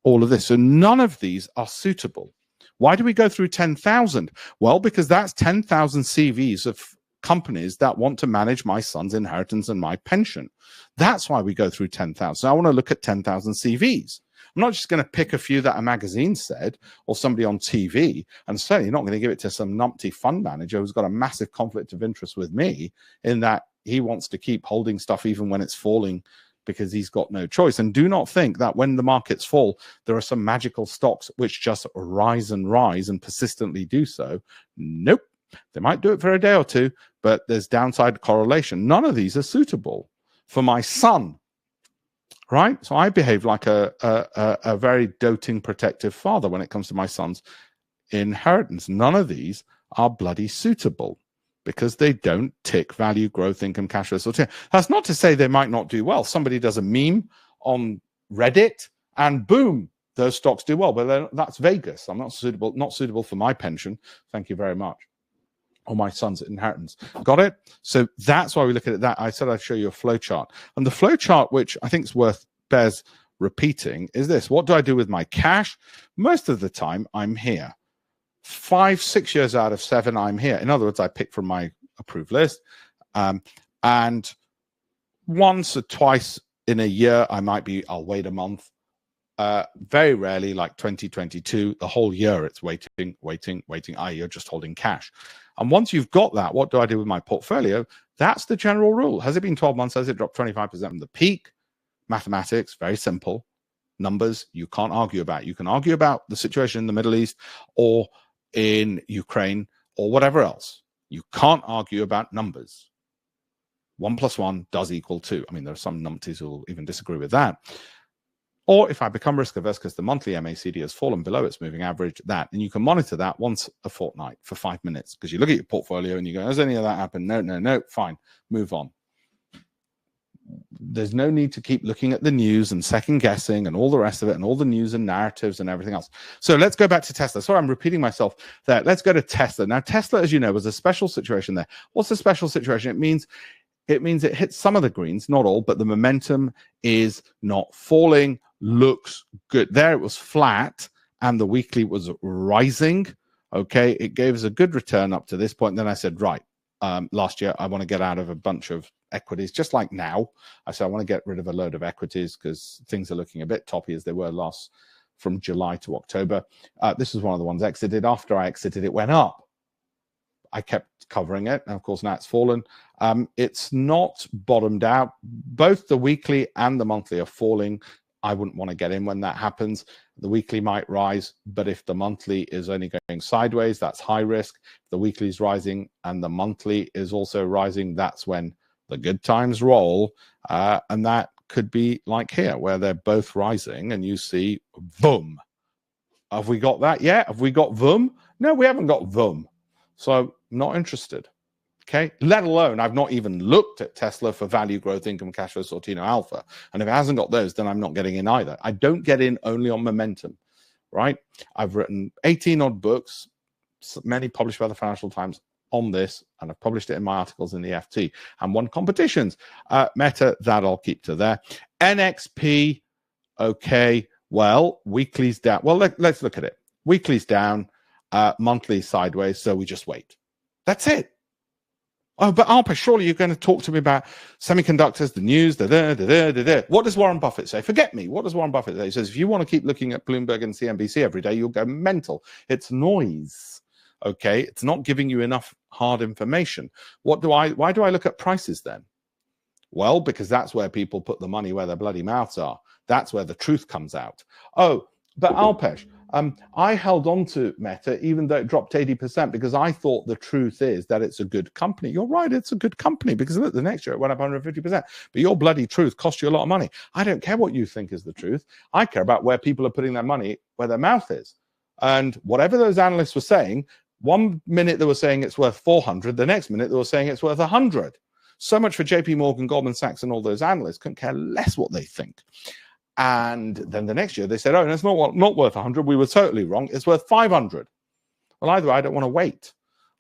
all of this. So none of these are suitable. Why do we go through 10,000? Well, because that's 10,000 CVs of companies that want to manage my son's inheritance and my pension. That's why we go through 10,000. So I want to look at 10,000 CVs. I'm not just going to pick a few that a magazine said or somebody on TV, and certainly not going to give it to some numpty fund manager who's got a massive conflict of interest with me, in that he wants to keep holding stuff even when it's falling because he's got no choice. And do not think that when the markets fall, there are some magical stocks which just rise and persistently do so. Nope. They might do it for a day or two, but there's downside correlation. None of these are suitable for my son. Right? So I behave like a very doting, protective father when it comes to my son's inheritance. None of these are bloody suitable, because they don't tick value, growth, income, cash flow. That's not to say they might not do well. Somebody does a meme on Reddit and boom, those stocks do well. But that's Vegas. I'm not suitable for my pension. Thank you very much. Or my son's inheritance. Got it? So that's why we look at it that. I said I'd show you a flow chart. And the flow chart, which I think is bears repeating, is this. What do I do with my cash? Most of the time, I'm here. 5-6 years out of 7, I'm here. In other words, I pick from my approved list. And once or twice in a year, I'll wait a month. Very rarely, like 2022, the whole year it's waiting, you're just holding cash. And once you've got that, what do I do with my portfolio? That's the general rule. Has it been 12 months? Has it dropped 25% from the peak? Mathematics, very simple. Numbers, you can't argue about. You can argue about the situation in the Middle East or in Ukraine or whatever else. You can't argue about numbers. 1 + 1 does equal 2. I mean, there are some numpties who will even disagree with that. Or if I become risk averse because the monthly MACD has fallen below its moving average, and you can monitor that once a fortnight for 5 minutes, because you look at your portfolio and you go, has any of that happened? No, fine, move on. There's no need to keep looking at the news and second guessing and all the rest of it and all the news and narratives and everything else. So let's go back to Tesla. Sorry, I'm repeating myself there. Let's go to Tesla. Now, Tesla, as you know, was a special situation there. What's a special situation? It means it means it hits some of the greens, not all, but the momentum is not falling. Looks good. There it was flat and the weekly was rising. Okay, it gave us a good return up to this point. Then I said, right, last year I want to get out of a bunch of equities, just like now. I said I want to get rid of a load of equities because things are looking a bit toppy as they were from July to October. This is one of the ones I exited. After I exited, it went up. I kept covering it, and of course now it's fallen. It's not bottomed out. Both the weekly and the monthly are falling. I wouldn't want to get in when that happens. The weekly might rise, but if the monthly is only going sideways, that's high risk. If the weekly is rising and the monthly is also rising, that's when the good times roll. And that could be like here, where they're both rising and you see boom. Have we got that yet? Have we got VUM? No, we haven't got VUM. So not interested. Okay, let alone I've not even looked at Tesla for value, growth, income, cash flow, Sortino, alpha. And if it hasn't got those, then I'm not getting in either. I don't get in only on momentum, right? I've written 18 odd books, many published by the Financial Times on this, and I've published it in my articles in the FT and won competitions. Meta, that I'll keep to there. NXP, okay, well, weekly's down. Well, let's look at it. Weekly's down, monthly sideways, so we just wait. That's it. Oh, but Alpesh, surely you're going to talk to me about semiconductors, the news, What does Warren Buffett say? Forget me. What does Warren Buffett say? He says, if you want to keep looking at Bloomberg and CNBC every day, you'll go mental. It's noise. Okay, it's not giving you enough hard information. Why do I look at prices then? Well, because that's where people put the money where their bloody mouths are. That's where the truth comes out. Oh, but Alpesh, I held on to Meta even though it dropped 80% because I thought the truth is that it's a good company. You're right, it's a good company because look, the next year it went up 150%. But your bloody truth cost you a lot of money. I don't care what you think is the truth. I care about where people are putting their money, where their mouth is. And whatever those analysts were saying, one minute they were saying it's worth 400, the next minute they were saying it's worth 100. So much for JP Morgan, Goldman Sachs, and all those analysts. Couldn't care less what they think. And then the next year they said, oh, no, it's not worth 100. We were totally wrong. It's worth 500. Well, either I don't want to wait.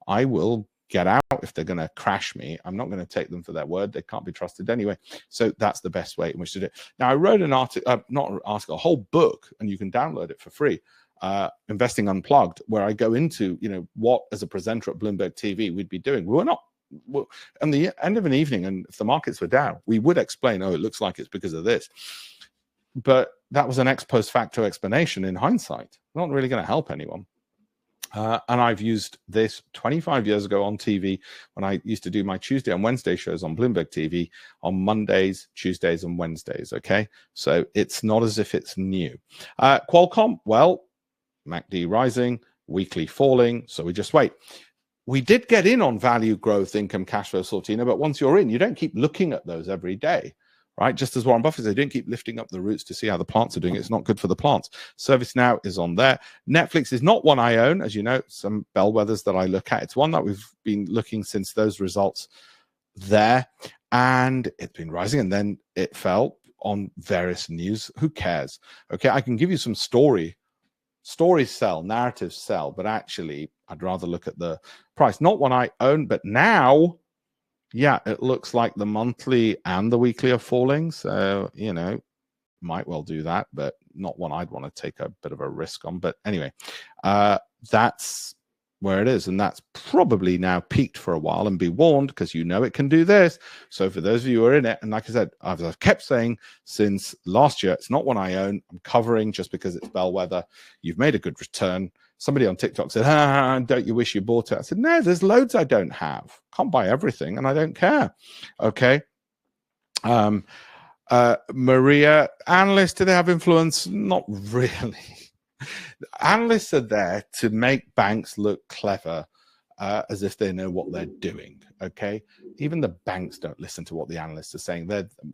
I will get out if they're going to crash me. I'm not going to take them for their word. They can't be trusted anyway. So that's the best way in which to do it. Now, I wrote an article, not an article, a whole book, and you can download it for free, Investing Unplugged, where I go into, what as a presenter at Bloomberg TV we'd be doing. At the end of an evening, and if the markets were down, we would explain, oh, it looks like it's because of this. But that was an ex post facto explanation in hindsight. Not really going to help anyone. And I've used this 25 years ago on TV when I used to do my Tuesday and Wednesday shows on Bloomberg TV on Mondays, Tuesdays, and Wednesdays. Okay, so it's not as if it's new. Qualcomm, well, MACD rising, weekly falling, so we just wait. We did get in on value, growth, income, cash flow, Sortino, but once you're in, you don't keep looking at those every day. Right, just as Warren Buffett said, don't keep lifting up the roots to see how the plants are doing. It's not good for the plants. ServiceNow is on there. Netflix is not one I own, as you know, some bellwethers that I look at. It's one that we've been looking since those results there, and it's been rising, and then it fell on various news. Who cares? Okay, I can give you some stories sell, narratives sell, but actually, I'd rather look at the price. Not one I own, but now. Yeah, it looks like the monthly and the weekly are falling. So, might well do that, but not one I'd want to take a bit of a risk on. But anyway, that's where it is. And that's probably now peaked for a while, and be warned because it can do this. So for those of you who are in it, and like I said, I've kept saying since last year, it's not one I own. I'm covering just because it's bellwether. You've made a good return. Somebody on TikTok said, don't you wish you bought it? I said, no, there's loads I don't have. Can't buy everything, and I don't care. Okay. Maria, analysts, do they have influence? Not really. Analysts are there to make banks look clever, as if they know what they're doing. Okay. Even the banks don't listen to what the analysts are saying.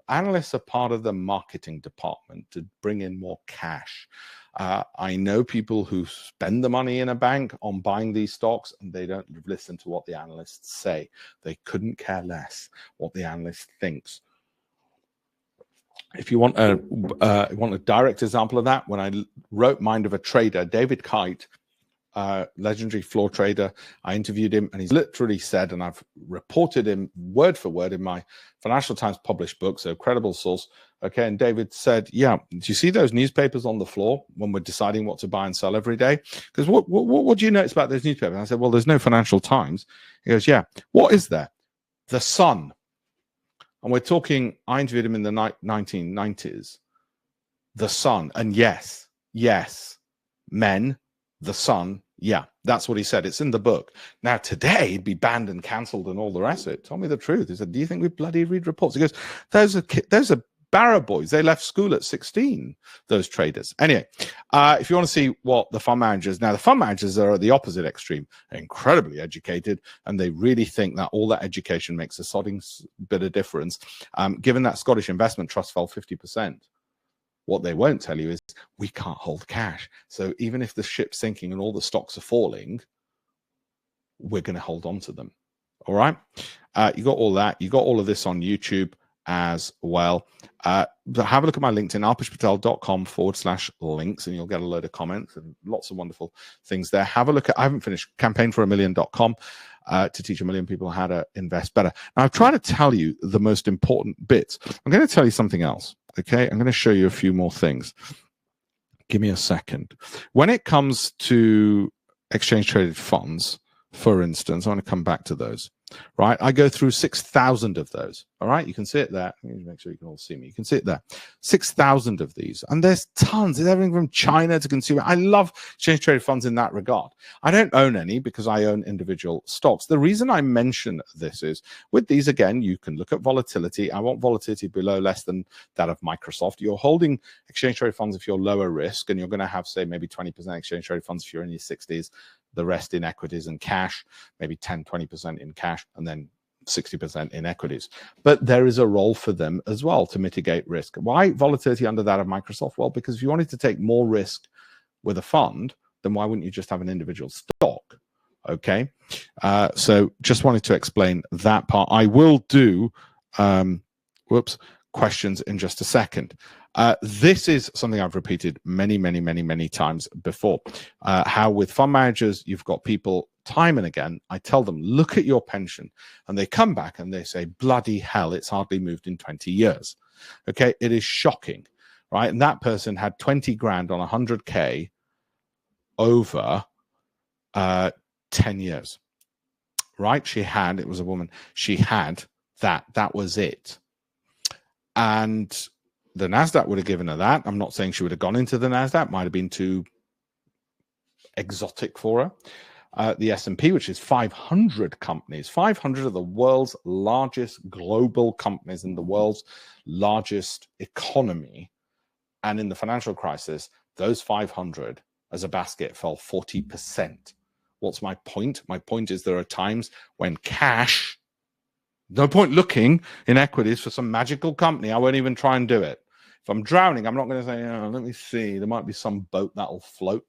Analysts are part of the marketing department to bring in more cash. I know people who spend the money in a bank on buying these stocks, and they don't listen to what the analysts say. They couldn't care less what the analyst thinks. If you want a direct example of that, when I wrote Mind of a Trader, David Kite legendary floor trader. I interviewed him, and he's literally said, and I've reported him word for word in my Financial Times published book, so credible source. Okay, and David said, yeah, do you see those newspapers on the floor when we're deciding what to buy and sell every day? Because what do you notice about those newspapers? And I said, well, there's no Financial Times. He goes, yeah. What is there? The Sun. And we're talking, I interviewed him in the 1990s. The Sun. And yes, men, the Sun. Yeah, that's what he said. It's in the book. Now, today, it'd be banned and cancelled and all the rest of it. Tell me the truth. He said, do you think we bloody read reports? He goes, those are Barrow boys. They left school at 16, those traders. Anyway, if you want to see what the fund managers, now the fund managers are at the opposite extreme, incredibly educated, and they really think that all that education makes a sodding bit of difference. Given that Scottish Investment Trust fell 50%, what they won't tell you is we can't hold cash. So even if the ship's sinking and all the stocks are falling, we're going to hold on to them. All right. You got all that. You got all of this on YouTube as well. Have a look at my LinkedIn, alpeshpatel.com/links, and you'll get a load of comments and lots of wonderful things there. Have a look at, I haven't finished, campaignforamillion.com to teach 1 million people how to invest better. Now, I've tried to tell you the most important bits. I'm going to tell you something else. Okay, I'm going to show you a few more things. Give me a second. When it comes to exchange traded funds, for instance, I want to come back to those. Right, I go through 6,000 of those. All right, you can see it there. Let me make sure you can all see me. You can see it there. 6,000 of these, and there's tons. There's everything from China to consumer. I love exchange traded funds in that regard. I don't own any because I own individual stocks. The reason I mention this is with these, again, you can look at volatility. I want volatility below less than that of Microsoft. You're holding exchange traded funds if you're lower risk, and you're going to have, say, maybe 20% exchange traded funds if you're in your 60s. The rest in equities and cash, maybe 10, 20% in cash, and then 60% in equities. But there is a role for them as well to mitigate risk. Why volatility under that of Microsoft? Well, because if you wanted to take more risk with a fund, then why wouldn't you just have an individual stock? Okay. So just wanted to explain that part. I will do questions in just a second. This is something I've repeated many times before. How with fund managers, you've got people time and again, I tell them, look at your pension. And they come back and they say, bloody hell, it's hardly moved in 20 years. Okay, it is shocking, right? And that person had 20 grand on 100K over 10 years, right? It was a woman, she had that was it. And the NASDAQ would have given her that. I'm not saying she would have gone into the NASDAQ. Might have been too exotic for her. The S&P, which is 500 companies, 500 of the world's largest global companies in the world's largest economy. And in the financial crisis, those 500 as a basket fell 40%. What's my point? My point is there are times when cash, no point looking in equities for some magical company. I won't even try and do it. If I'm drowning, I'm not going to say, oh, let me see, there might be some boat that'll float.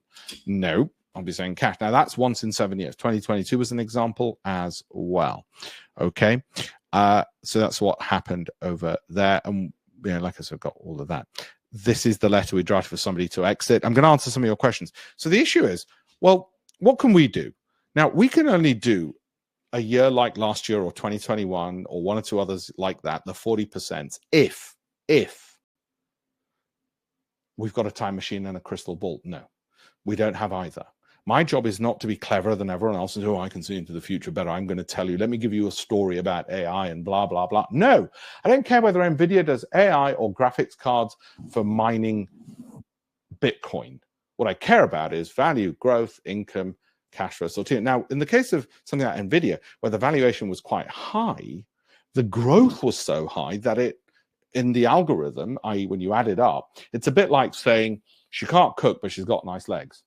No, I'll be saying cash. Now, that's once in 7 years. 2022 was an example as well. Okay. So that's what happened over there. And, like I said, I've got all of that. This is the letter we drafted for somebody to exit. I'm going to answer some of your questions. So the issue is, well, what can we do? Now, we can only do a year like last year or 2021 or one or two others like that, the 40%, if we've got a time machine and a crystal ball. No, we don't have either. My job is not to be cleverer than everyone else and, I can see into the future better. I'm going to tell you, let me give you a story about AI and blah, blah, blah. No, I don't care whether NVIDIA does AI or graphics cards for mining Bitcoin. What I care about is value, growth, income, cash flow. So now, in the case of something like NVIDIA, where the valuation was quite high, the growth was so high that it, in the algorithm, i.e. when you add it up, it's a bit like saying she can't cook, but she's got nice legs,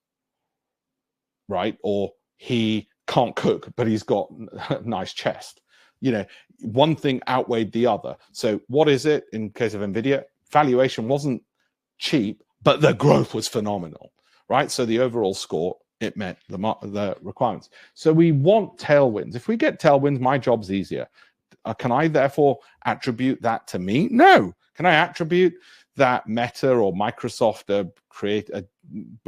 right? Or he can't cook, but he's got a nice chest. One thing outweighed the other. So what is it in case of NVIDIA? Valuation wasn't cheap, but the growth was phenomenal, right? So the overall score, it met the requirements. So we want tailwinds. If we get tailwinds, my job's easier. Can I therefore attribute that to me? No. Can I attribute that Meta or Microsoft create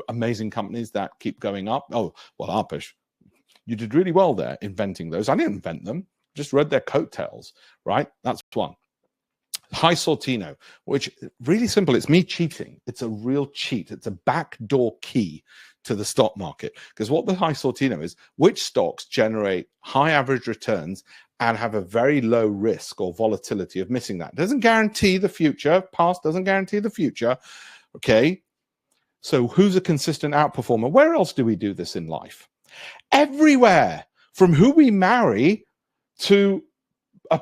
amazing companies that keep going up? Oh, well, Alpesh, you did really well there inventing those. I didn't invent them, just read their coattails, right? That's one. High Sortino, which really simple. It's me cheating. It's a real cheat. It's a backdoor key to the stock market. Because what the High Sortino is, which stocks generate high average returns and have a very low risk or volatility of missing that. Doesn't guarantee the future. Past doesn't guarantee the future. Okay. So who's a consistent outperformer? Where else do we do this in life? Everywhere, from who we marry to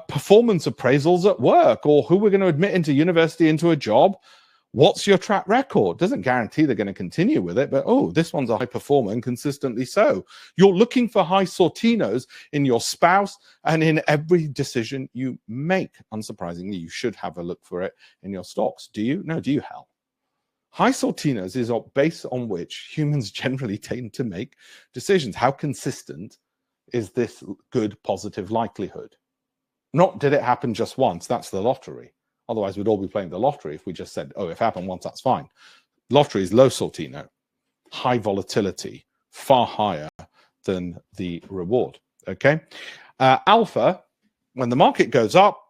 performance appraisals at work, or who we're going to admit into university, into a job. What's your track record? Doesn't guarantee they're going to continue with it, but oh, this one's a high performer and consistently so. You're looking for high Sortinos in your spouse and in every decision you make. Unsurprisingly, you should have a look for it in your stocks. Do you? No, do you, Hal? High Sortinos is a base on which humans generally tend to make decisions. How consistent is this good positive likelihood? Not did it happen just once? That's the lottery. Otherwise, we'd all be playing the lottery if we just said, oh, if it happened once, that's fine. Lottery is low Sortino, high volatility, far higher than the reward. Okay. Alpha, when the market goes up,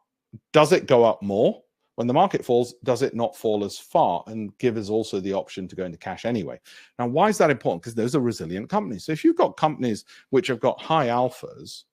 does it go up more? When the market falls, does it not fall as far and give us also the option to go into cash anyway? Now, why is that important? Because those are resilient companies. So if you've got companies which have got high alphas,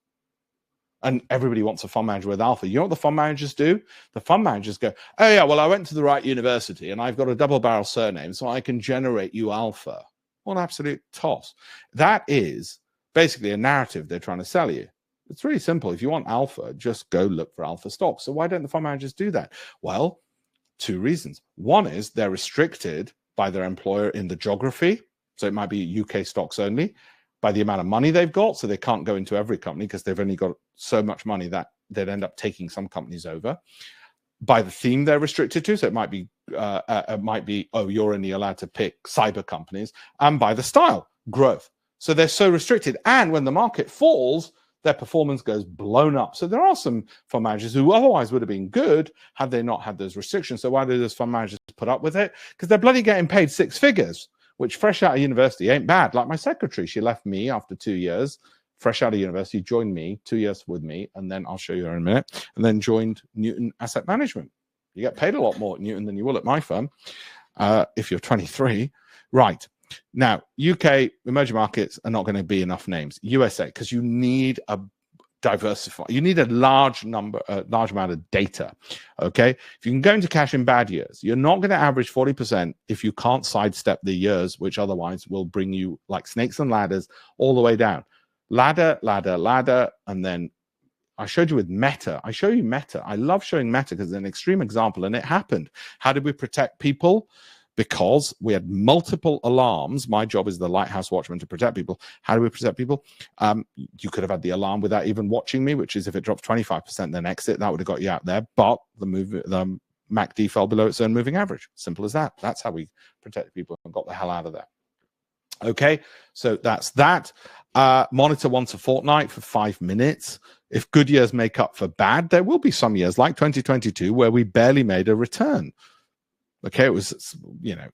and everybody wants a fund manager with alpha, you know what the fund managers do? The fund managers go, oh yeah, well, I went to the right university and I've got a double barrel surname, so I can generate you alpha. What an absolute toss. That is basically a narrative they're trying to sell you. It's really simple. If you want alpha, just go look for alpha stocks. So why don't the fund managers do that? Well, two reasons. One is they're restricted by their employer in the geography. So it might be UK stocks only, by the amount of money they've got. So they can't go into every company because they've only got so much money that they'd end up taking some companies over. By the theme they're restricted to. So it might be, oh, you're only allowed to pick cyber companies. And by the style, growth. So they're so restricted. And when the market falls, their performance goes blown up. So there are some fund managers who otherwise would have been good had they not had those restrictions. So why do those fund managers put up with it? Because they're bloody getting paid six figures, which fresh out of university ain't bad. Like my secretary, she left me after 2 years, fresh out of university, joined me, 2 years with me, and then I'll show you her in a minute, and then joined Newton Asset Management. You get paid a lot more at Newton than you will at my firm if you're 23. Right. Now, UK emerging markets are not going to be enough names. USA, because you need a diversify. You need a large amount of data. Okay. If you can go into cash in bad years, you're not going to average 40% if you can't sidestep the years, which otherwise will bring you like snakes and ladders all the way down. Ladder, ladder, ladder. And then I showed you with Meta. I show you Meta. I love showing Meta because it's an extreme example and it happened. How did we protect people? Because we had multiple alarms. My job is the lighthouse watchman to protect people. How do we protect people? You could have had the alarm without even watching me, which is if it drops 25%, then exit. That would have got you out there. But the MACD fell below its own moving average. Simple as that. That's how we protect people and got the hell out of there. Okay, so that's that. Monitor once a fortnight for 5 minutes. If good years make up for bad, there will be some years like 2022 where we barely made a return. Okay, it was, I don't know,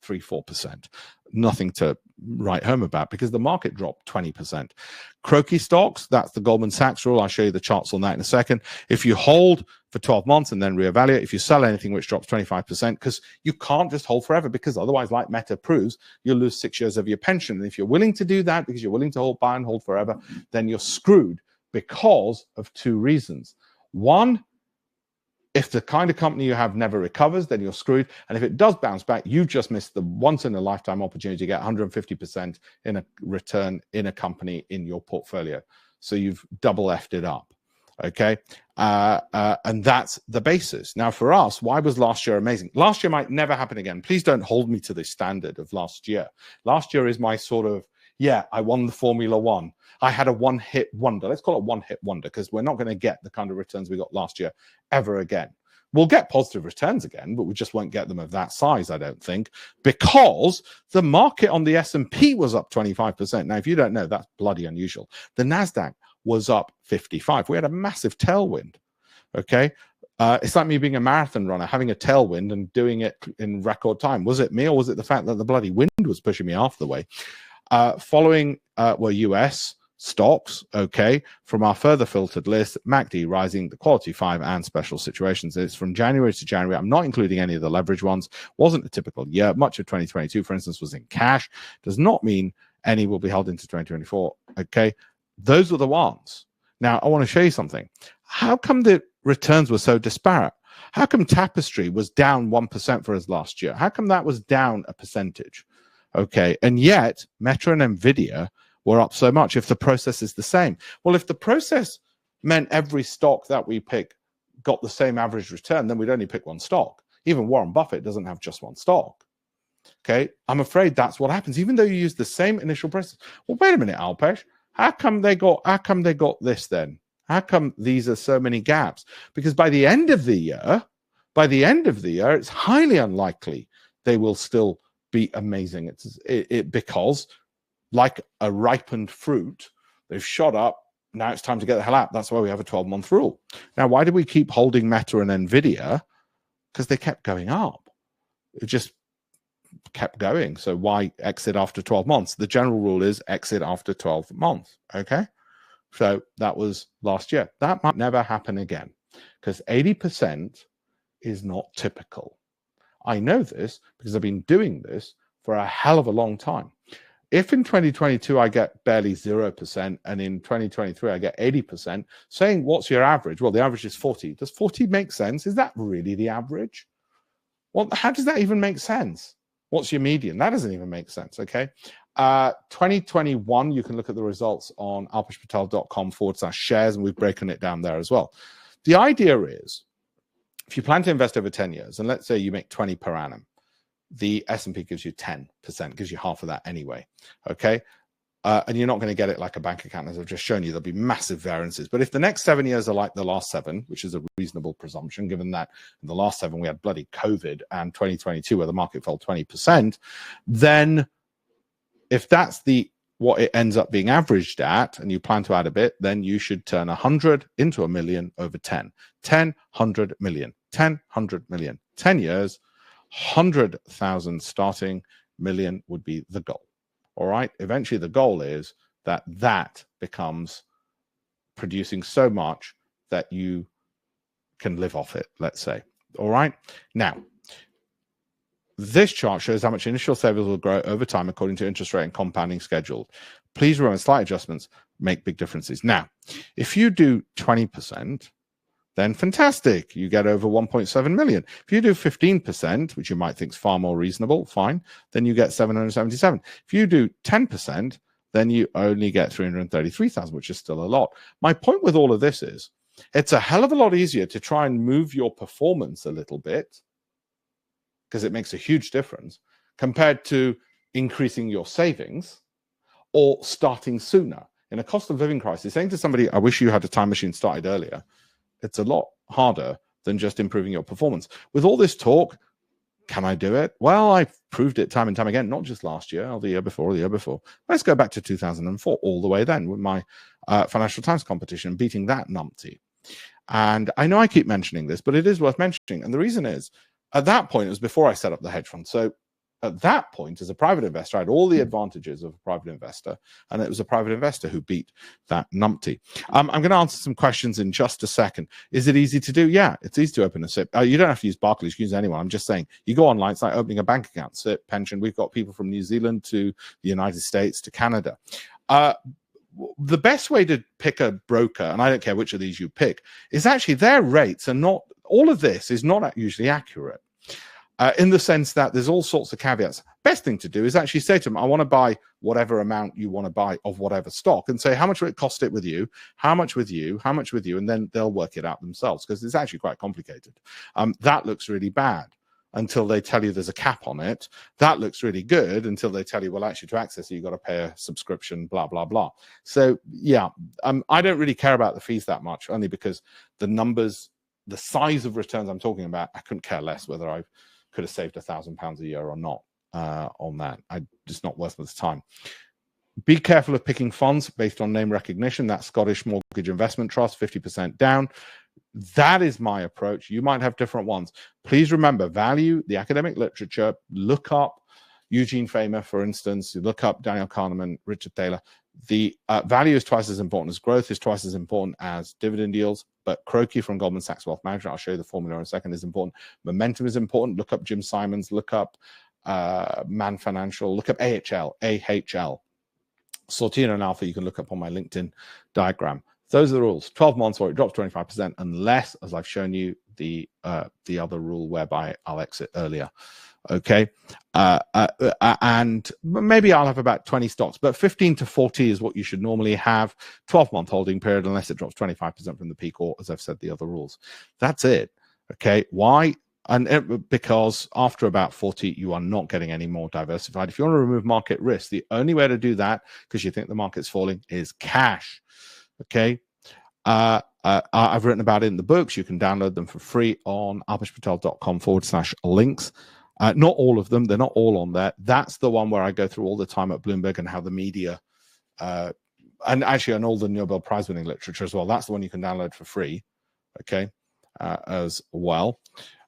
3-4%. Nothing to write home about because the market dropped 20%. Croaky stocks, that's the Goldman Sachs rule. I'll show you the charts on that in a second. If you hold for 12 months and then reevaluate, if you sell anything which drops 25%, because you can't just hold forever, because otherwise, like Meta proves, you'll lose 6 years of your pension. And if you're willing to do that because you're willing to buy and hold forever, then you're screwed because of two reasons. One, if the kind of company you have never recovers, then you're screwed. And if it does bounce back, you just missed the once-in-a-lifetime opportunity to get 150% in a return in a company in your portfolio. So you've double effed it up, okay? And that's the basis. Now, for us, why was last year amazing? Last year might never happen again. Please don't hold me to the standard of last year. Last year is my sort of, yeah, I won the Formula One. I had a one-hit wonder. Let's call it one-hit wonder because we're not going to get the kind of returns we got last year ever again. We'll get positive returns again, but we just won't get them of that size, I don't think, because the market on the S&P was up 25%. Now, if you don't know, that's bloody unusual. The NASDAQ was up 55%. We had a massive tailwind, okay? It's like me being a marathon runner, having a tailwind and doing it in record time. Was it me, or was it the fact that the bloody wind was pushing me half the way? Following were US stocks, okay, from our further filtered list, MACD rising, the quality 5 and special situations. It's from January to January. I'm not including any of the leverage ones. Wasn't a typical year. Much of 2022, for instance, was in cash. Does not mean any will be held into 2024, okay? Those were the ones. Now, I want to show you something. How come the returns were so disparate? How come Tapestry was down 1% for us last year? How come that was down a percentage? Okay, and yet Meta and Nvidia were up so much if the process is the same. Well, if the process meant every stock that we pick got the same average return, then we'd only pick one stock. Even Warren Buffett doesn't have just one stock. Okay, I'm afraid that's what happens, even though you use the same initial process. Well, wait a minute, Alpesh. How come they got this then? How come these are so many gaps? Because by the end of the year, it's highly unlikely they will still be amazing. Because like a ripened fruit, they've shot up. Now it's time to get the hell out. That's why we have a 12-month rule. Now, why do we keep holding Meta and Nvidia? Because they kept going up. It just kept going. So why exit after 12 months? The general rule is exit after 12 months. Okay. So that was last year. That might never happen again because 80% is not typical. I know this because I've been doing this for a hell of a long time. If in 2022 I get barely 0% and in 2023 I get 80%, saying what's your average? Well, the average is 40. Does 40 make sense? Is that really the average? Well, how does that even make sense? What's your median? That doesn't even make sense, okay? 2021, you can look at the results on alpeshpatel.com/shares, and we've broken it down there as well. The idea is, if you plan to invest over 10 years, and let's say you make 20 per annum, the S&P gives you 10%, gives you half of that anyway, okay? And you're not going to get it like a bank account, as I've just shown you. There'll be massive variances. But if the next 7 years are like the last 7, which is a reasonable presumption, given that in the last 7 we had bloody COVID and 2022 where the market fell 20%, then if that's what it ends up being averaged at, and you plan to add a bit, then you should turn 100 into a million over 10. 10, 100 million, 10, 100 million. 10 years, 100,000 starting, million would be the goal. All right. Eventually, the goal is that becomes producing so much that you can live off it, let's say. All right. Now, this chart shows how much initial savings will grow over time according to interest rate and compounding schedule. Please remember, slight adjustments make big differences. Now, if you do 20%, then fantastic. You get over 1.7 million. If you do 15%, which you might think is far more reasonable, fine, then you get 777. If you do 10%, then you only get 333,000, which is still a lot. My point with all of this is it's a hell of a lot easier to try and move your performance a little bit, because it makes a huge difference, compared to increasing your savings or starting sooner. In a cost of living crisis, saying to somebody, I wish you had a time machine started earlier, it's a lot harder than just improving your performance. With all this talk, can I do it? Well, I've proved it time and time again, not just last year or the year before or the year before. Let's go back to 2004, all the way then with my Financial Times competition, beating that numpty. And I know I keep mentioning this, but it is worth mentioning. And the reason is, at that point, it was before I set up the hedge fund. So at that point, as a private investor, I had all the advantages of a private investor, and it was a private investor who beat that numpty. I'm going to answer some questions in just a second. Is it easy to do? Yeah, it's easy to open a SIP. You don't have to use Barclays, you can use anyone. I'm just saying, you go online, it's like opening a bank account, SIP, pension. We've got people from New Zealand to the United States to Canada. The best way to pick a broker, and I don't care which of these you pick, is actually their rates are not, all of this is not usually accurate. In the sense that there's all sorts of caveats. Best thing to do is actually say to them, I want to buy whatever amount you want to buy of whatever stock, and say, how much will it cost it with you? How much with you? How much with you? And then they'll work it out themselves, because it's actually quite complicated. That looks really bad until they tell you there's a cap on it. That looks really good until they tell you, well, actually, to access it, you've got to pay a subscription, blah, blah, blah. So, yeah, I don't really care about the fees that much, only because the numbers, the size of returns I'm talking about, I couldn't care less whether I could have saved £1,000 a year or not on that. It's not worth the time. Be careful of picking funds based on name recognition. That Scottish Mortgage Investment Trust, 50% down. That is my approach. You might have different ones. Please remember, value the academic literature. Look up Eugene Famer, for instance. You look up Daniel Kahneman, Richard Thaler. The value is twice as important as growth, is twice as important as dividend yields. But Croakey from Goldman Sachs Wealth Management, I'll show you the formula in a second, is important. Momentum is important. Look up Jim Simons. Look up Man Financial. Look up AHL. Sortino and Alpha, you can look up on my LinkedIn diagram. Those are the rules. 12 months or it drops 25%, unless, as I've shown you, the other rule whereby I'll exit earlier. Okay, and maybe I'll have about 20 stocks, but 15 to 40 is what you should normally have. 12-month holding period, unless it drops 25% from the peak, or as I've said, the other rules. That's it. Okay, why? And because after about 40, you are not getting any more diversified. If you want to remove market risk, the only way to do that, because you think the market's falling, is cash. Okay. I've written about it in the books. You can download them for free on alpeshpatel.com/links. Not all of them. They're not all on there. That's the one where I go through all the time at Bloomberg and how the media, and actually on all the Nobel Prize winning literature as well. That's the one you can download for free. Okay. As well.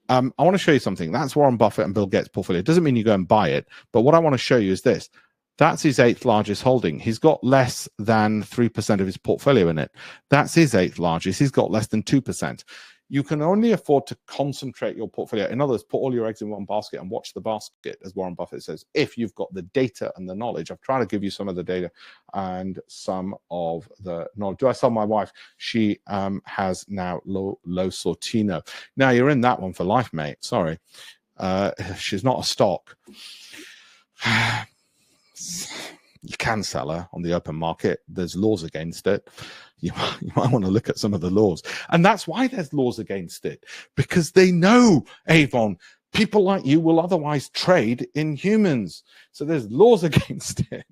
I want to show you something. That's Warren Buffett and Bill Gates' portfolio. It doesn't mean you go and buy it. But what I want to show you is this. That's his 8th largest holding. He's got less than 3% of his portfolio in it. That's his 8th largest. He's got less than 2%. You can only afford to concentrate your portfolio. In other words, put all your eggs in one basket and watch the basket, as Warren Buffett says, if you've got the data and the knowledge. I've tried to give you some of the data and some of the knowledge. Do I sell my wife? She has now low Sortino. Now, you're in that one for life, mate. Sorry. She's not a stock. You can sell her on the open market. There's laws against it. You might want to look at some of the laws. And that's why there's laws against it, because they know, Avon, people like you will otherwise trade in humans. So there's laws against it.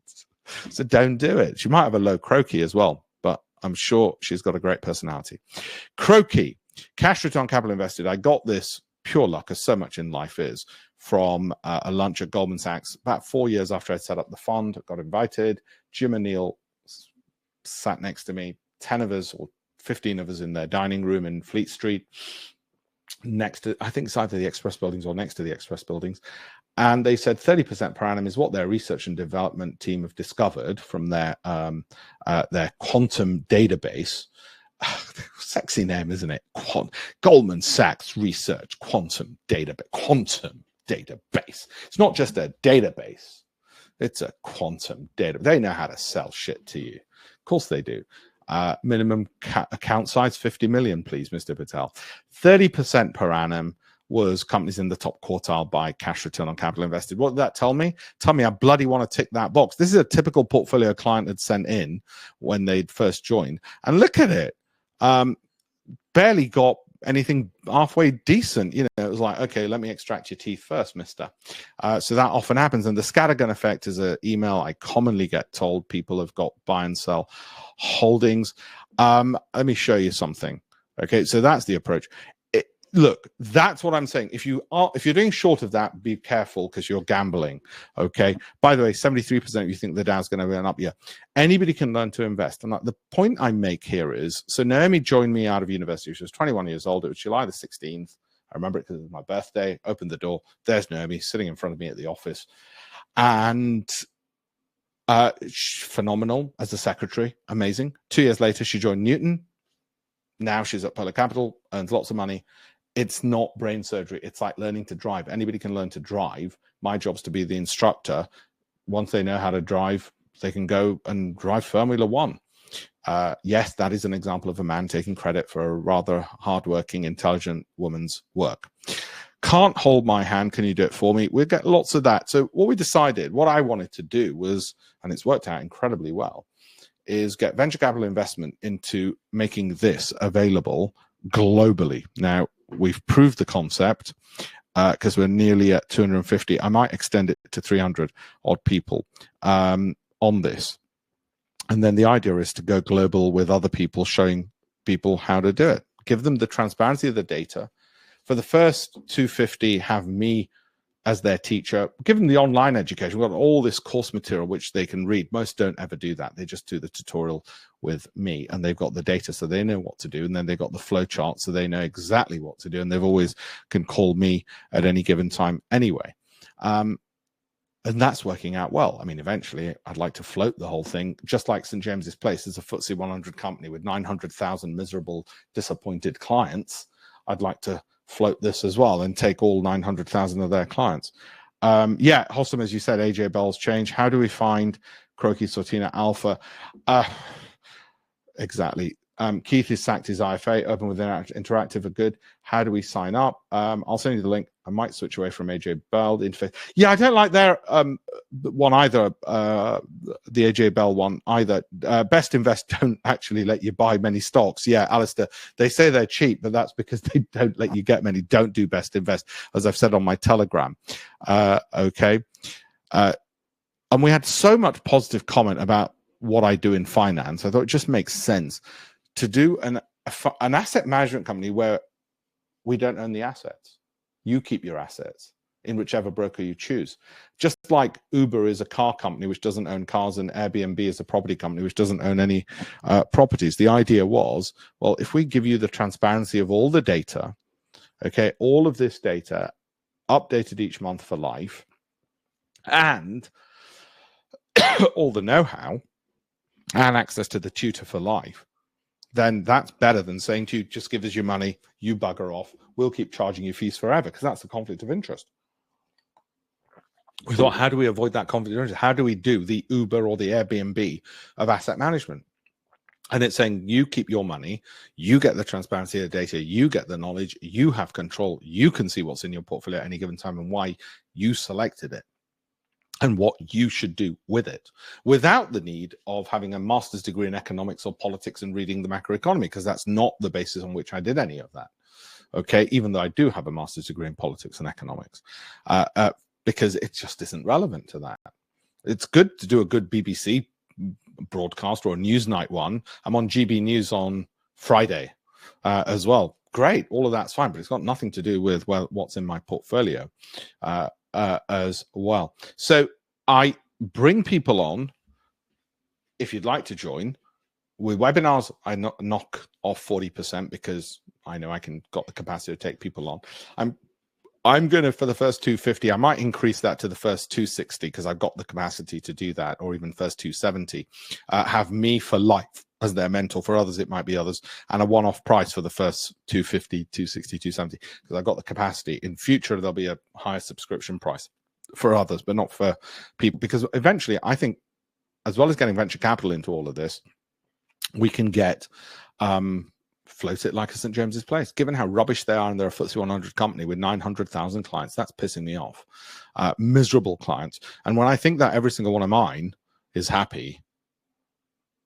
So don't do it. She might have a low Croakey as well, but I'm sure she's got a great personality. Croakey, cash return capital invested. I got this pure luck, as so much in life is, from a lunch at Goldman Sachs about 4 years after I set up the fund. I got invited. Jim and Neil sat next to me, 10 of us or 15 of us in their dining room in Fleet Street, next to, I think it's either the Express buildings or next to the Express buildings. And they said 30% per annum is what their research and development team have discovered from their quantum database. Sexy name, isn't it? Goldman Sachs Research Quantum Database. It's not just a database. It's a quantum database. They know how to sell shit to you. Of course they do. Minimum account size, 50 million, please, Mr. Patel. 30% per annum was companies in the top quartile by cash return on capital invested. What did that tell me? Tell me I bloody want to tick that box. This is a typical portfolio client had sent in when they'd first joined. And look at it. Barely got anything halfway decent. You know, it was like, okay, let me extract your teeth first, mister. So that often happens. And the scattergun effect is an email I commonly get told people have got buy and sell holdings. Let me show you something. Okay, so that's the approach. Look, that's what I'm saying. If you're doing short of that, be careful because you're gambling. Okay. By the way, 73% of you think the Dow's going to run up. Yeah. Anybody can learn to invest. And the point I make here is, so Naomi joined me out of university. She was 21 years old. It was July the 16th. I remember it because it was my birthday. Opened the door. There's Naomi sitting in front of me at the office. And phenomenal as a secretary. Amazing. 2 years later, she joined Newton. Now she's at Polar Capital, earns lots of money. It's not brain surgery. It's like learning to drive. Anybody can learn to drive. My job's to be the instructor. Once they know how to drive, they can go and drive Formula One. Yes, that is an example of a man taking credit for a rather hardworking, intelligent woman's work. Can't hold my hand. Can you do it for me? We'll get lots of that. So what we decided, what I wanted to do was, and it's worked out incredibly well, is get venture capital investment into making this available globally. Now, we've proved the concept because we're nearly at 250. I might extend it to 300 odd people on this. And then the idea is to go global with other people, showing people how to do it. Give them the transparency of the data. For the first 250, have me as their teacher, give them the online education. We've got all this course material which they can read. Most don't ever do that. They just do the tutorial with me, and they've got the data so they know what to do, and then they've got the flow chart so they know exactly what to do, and they've always can call me at any given time anyway. And that's working out well. I mean, eventually I'd like to float the whole thing, just like St. James's Place is a FTSE 100 company with 900,000 miserable, disappointed clients. I'd like to float this as well and take all 900,000 of their clients. Yeah, Hossam, as you said, AJ Bell's change. How do we find Croaky Sortina Alpha? Exactly. Keith has sacked his IFA. Open with Interactive are good. How do we sign up? I'll send you the link. I might switch away from AJ Bell. Yeah, I don't like their one either. The AJ Bell one either. Best Invest don't actually let you buy many stocks. Yeah, Alistair, they say they're cheap, but that's because they don't let you get many. Don't do Best Invest, as I've said on my Telegram. Okay. And we had so much positive comment about what I do in finance. I thought it just makes sense to do an asset management company where we don't own the assets. You keep your assets in whichever broker you choose. Just like Uber is a car company which doesn't own cars, and Airbnb is a property company which doesn't own any properties. The idea was, well, if we give you the transparency of all the data, okay, all of this data updated each month for life, and all the know-how and access to the tutor for life, then that's better than saying to you, just give us your money, you bugger off, we'll keep charging you fees forever, because that's the conflict of interest. We thought, how do we avoid that conflict of interest? How do we do the Uber or the Airbnb of asset management? And it's saying, you keep your money, you get the transparency of the data, you get the knowledge, you have control, you can see what's in your portfolio at any given time and why you selected it, and what you should do with it, without the need of having a master's degree in economics or politics and reading the macroeconomy, because that's not the basis on which I did any of that. Okay, even though I do have a master's degree in politics and economics, because it just isn't relevant to that. It's good to do a good BBC broadcast or a Newsnight one. I'm on GB News on Friday as well. Great, all of that's fine, but it's got nothing to do with, well, what's in my portfolio. As well. So I bring people on, if you'd like to join. With webinars, I knock off 40% because I know I got the capacity to take people on. I'm going to, for the first 250, I might increase that to the first 260 because I've got the capacity to do that, or even first 270. Have me for life as their mentor. For others, it might be others, and a one-off price for the first 250, 260, 270, because I've got the capacity. In future, there'll be a higher subscription price for others, but not for people, because eventually, I think, as well as getting venture capital into all of this, we can get float it like a St. James's Place. Given how rubbish they are, and they're a FTSE 100 company with 900,000 clients, that's pissing me off. Miserable clients. And when I think that every single one of mine is happy,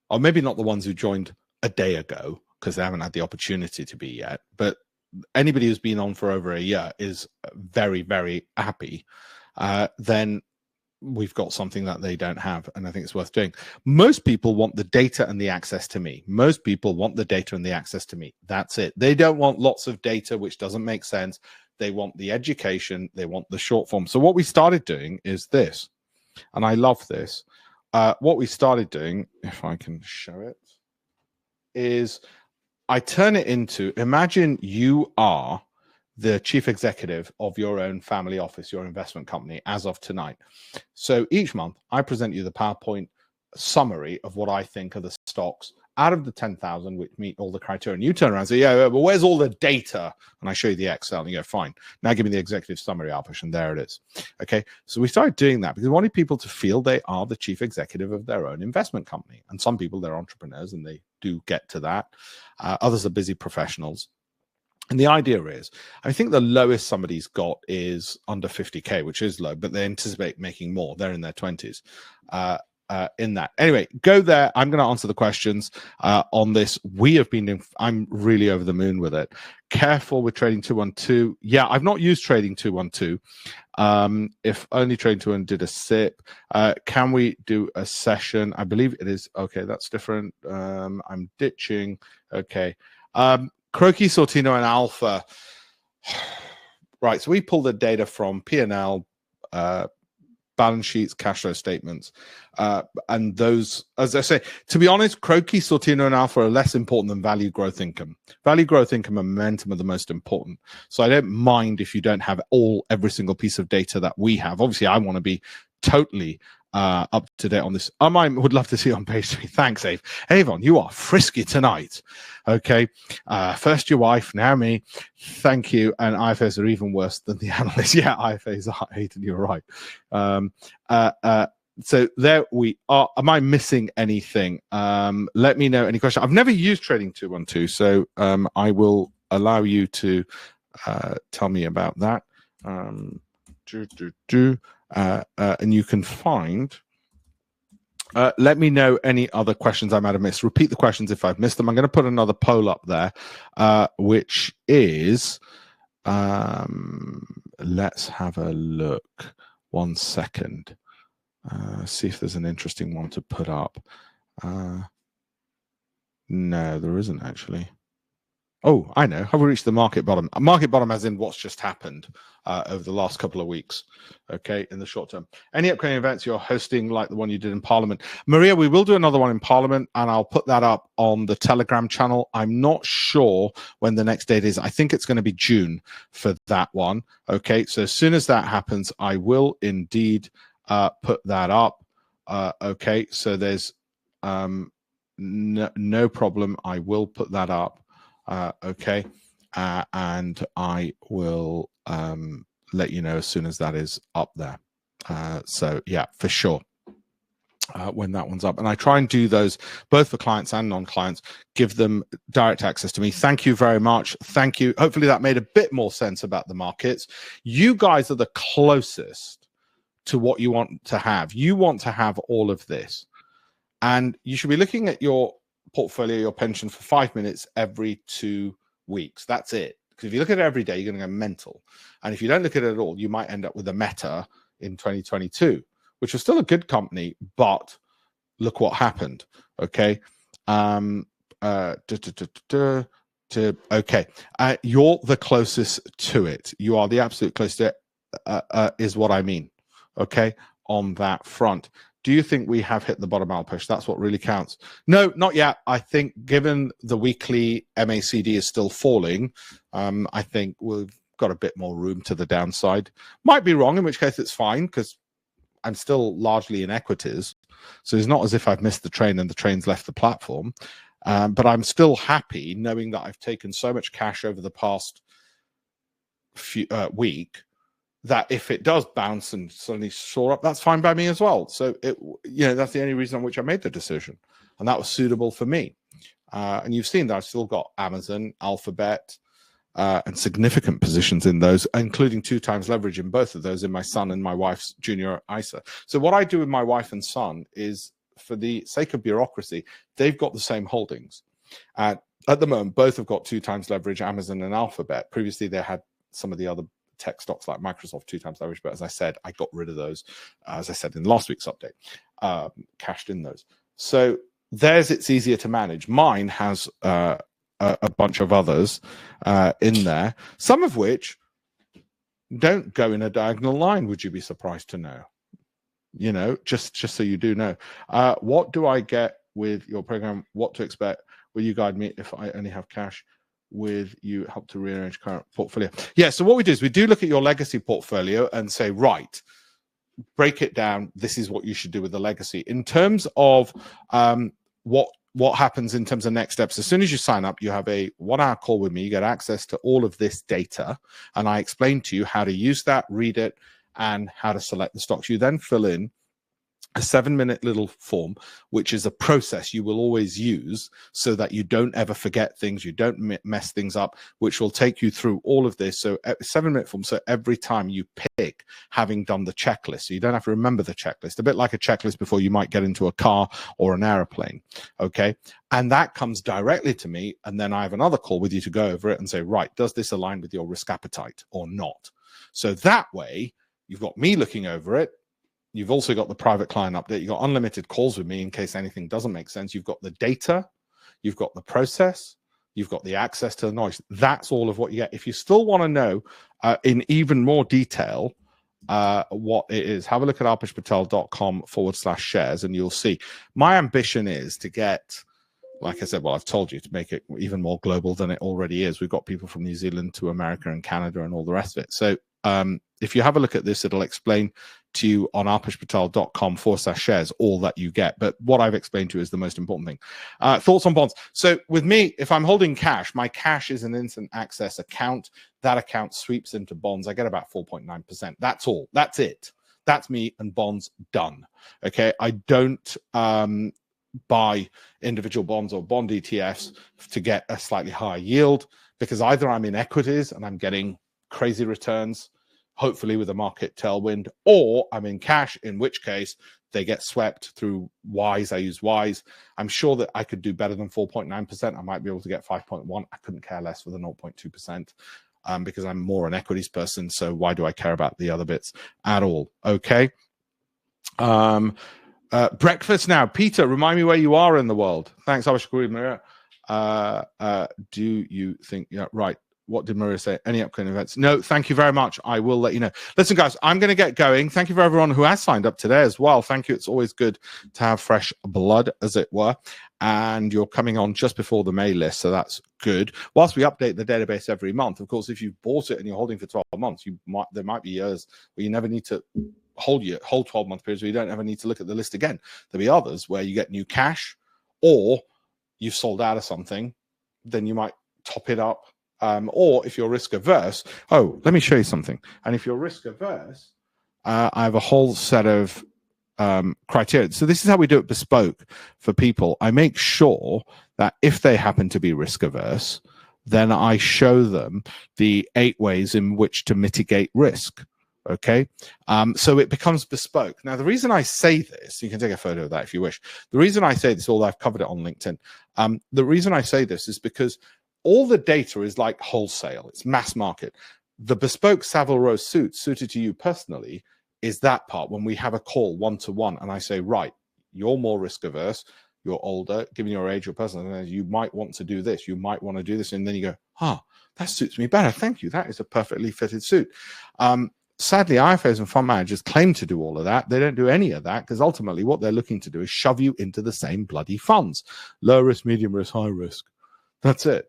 or maybe not the ones who joined a day ago because they haven't had the opportunity to be yet, but anybody who's been on for over a year is very, very happy, then we've got something that they don't have, and I think it's worth doing. Most people want the data and the access to me. Most people want the data and the access to me. That's it. They don't want lots of data, which doesn't make sense. They want the education. They want the short form. So what we started doing is this, and I love this. What we started doing, if I can show it, is I turn it into, imagine you are the chief executive of your own family office, your investment company, as of tonight. So each month, I present you the PowerPoint summary of what I think are the stocks out of the 10,000 which meet all the criteria. And you turn around and say, yeah, but where's all the data? And I show you the Excel, and you go, fine. Now give me the executive summary, Alpesh, and there it is. Okay, so we started doing that because we wanted people to feel they are the chief executive of their own investment company. And some people, they're entrepreneurs, and they do get to that. Others are busy professionals. And the idea is, I think the lowest somebody's got is under 50K, which is low, but they anticipate making more. They're in their 20s in that. Anyway, go there. I'm going to answer the questions on this. We have been, I'm really over the moon with it. Careful with trading 212. Yeah, I've not used trading 212. If only trading 212 did a SIP, can we do a session? I believe it is. Okay, that's different. I'm ditching. Okay. Croaky, Sortino, and Alpha. Right, so we pull the data from P&L, balance sheets, cash flow statements, and those, as I say, to be honest, Croaky, Sortino, and Alpha are less important than value growth income. Value growth income and momentum are the most important. So I don't mind if you don't have every single piece of data that we have. Obviously, I want to be totally up to date on this. I would love to see on page 3. Thanks, Ave. Avon, you are frisky tonight. Okay. First your wife, now me. Thank you. And IFAs are even worse than the analysts. Yeah, IFAs are hated. You're right. So there we are. Am I missing anything? Let me know any question. I've never used Trading 212, so I will allow you to tell me about that. And you can find, let me know any other questions I might have missed. Repeat the questions if I've missed them. I'm going to put another poll up there, which is, let's have a look. 1 second. See if there's an interesting one to put up. No, there isn't actually. Oh, I know. Have we reached the market bottom? Market bottom as in what's just happened over the last couple of weeks, okay, in the short term. Any upcoming events you're hosting like the one you did in Parliament? Maria, we will do another one in Parliament, and I'll put that up on the Telegram channel. I'm not sure when the next date is. I think it's going to be June for that one, okay? So as soon as that happens, I will indeed put that up, okay? So there's no problem. I will put that up. Okay, and I will let you know as soon as that is up there. So yeah, for sure, when that one's up. And I try and do those both for clients and non-clients, give them direct access to me. Thank you very much. Thank you. Hopefully that made a bit more sense about the markets. You guys are the closest to what you want to have. You want to have all of this. And you should be looking at your portfolio, your pension, for 5 minutes every 2 weeks. That's it. Because if you look at it every day, you're going to go mental. And if you don't look at it at all, you might end up with a Meta in 2022, which was still a good company, but look what happened. Okay. Okay. You're the closest to it. You are the absolute closest to it, is what I mean. Okay. On that front. Do you think we have hit the bottom, Alpesh? That's what really counts. No, not yet. I think given the weekly MACD is still falling, I think we've got a bit more room to the downside. Might be wrong, in which case it's fine, because I'm still largely in equities. So it's not as if I've missed the train and the train's left the platform. But I'm still happy knowing that I've taken so much cash over the past week, that if it does bounce and suddenly soar up, that's fine by me as well. So that's the only reason on which I made the decision, and that was suitable for me. And you've seen that I've still got Amazon, Alphabet, and significant positions in those, including 2 times leverage in both of those in my son and my wife's junior ISA. So what I do with my wife and son is, for the sake of bureaucracy, they've got the same holdings. At the moment, both have got 2 times leverage, Amazon and Alphabet. Previously, they had some of the other tech stocks like Microsoft 2 times leverage, but as I said, I got rid of those, as I said in last week's update, cashed in those. So theirs, it's easier to manage. Mine has a bunch of others in there, some of which don't go in a diagonal line, would you be surprised to know? Just so you do know. What do I get with your program? What to expect? Will you guide me if I only have cash? With you help to rearrange current portfolio? Yeah, so what we do is we do look at your legacy portfolio and say, right, break it down. This is what you should do with the legacy. In terms of what happens in terms of next steps, as soon as you sign up, you have a 1-hour call with me. You get access to all of this data, and I explain to you how to use that, read it, and how to select the stocks. You then fill in a 7-minute little form, which is a process you will always use so that you don't ever forget things, you don't mess things up, which will take you through all of this. So a 7-minute form, so every time you pick, having done the checklist, so you don't have to remember the checklist, a bit like a checklist before you might get into a car or an airplane, okay? And that comes directly to me, and then I have another call with you to go over it and say, right, does this align with your risk appetite or not? So that way, you've got me looking over it. You've also got the private client update. You've got unlimited calls with me in case anything doesn't make sense. You've got the data. You've got the process. You've got the access to the noise. That's all of what you get. If you still want to know in even more detail what it is. Have a look at alpeshpatel.com/shares and you'll see. My ambition is to get, like I said, well, I've told you, to make it even more global than it already is. We've got people from New Zealand to America and Canada and all the rest of it. So if you have a look at this, it'll explain to you on alpeshpatel.com/shares all that you get. But what I've explained to you is the most important thing. Thoughts on bonds. So with me, if I'm holding cash, my cash is an instant access account. That account sweeps into bonds. I get about 4.9%. That's all. That's it. That's me and bonds done. Okay. I don't buy individual bonds or bond ETFs to get a slightly higher yield, because either I'm in equities and I'm getting crazy returns, hopefully with a market tailwind, or I'm in cash, in which case they get swept through Wise. I use Wise. I'm sure that I could do better than 4.9%. I might be able to get 5.1. I couldn't care less for the 0.2%. Because I'm more an equities person, so why do I care about the other bits at all? Okay. Breakfast now. Peter, remind me where you are in the world. Thanks, Maria. Do you think, yeah, right. What did Maria say? Any upcoming events? No, thank you very much. I will let you know. Listen, guys, I'm going to get going. Thank you for everyone who has signed up today as well. Thank you. It's always good to have fresh blood, as it were. And you're coming on just before the May list, so that's good. Whilst we update the database every month, of course, if you've bought it and you're holding for 12 months, there might be years where you never need to hold 12-month periods where you don't ever need to look at the list again. There'll be others where you get new cash, or you've sold out of something, then you might top it up. Or if you're risk averse, let me show you something. And if you're risk averse, I have a whole set of criteria. So this is how we do it bespoke for people. I make sure that if they happen to be risk averse, then I show them the 8 ways in which to mitigate risk. Okay. So it becomes bespoke. Now, the reason I say this, you can take a photo of that if you wish. The reason I say this, although I've covered it on LinkedIn, the reason I say this is because all the data is like wholesale. It's mass market. The bespoke Savile Row suit suited to you personally is that part when we have a call one-to-one and I say, right, you're more risk averse, you're older, given your age, your personal, you might want to do this, you might want to do this. And then you go, that suits me better. Thank you. That is a perfectly fitted suit. Sadly, IFAs and fund managers claim to do all of that. They don't do any of that because ultimately what they're looking to do is shove you into the same bloody funds. Low risk, medium risk, high risk. That's it.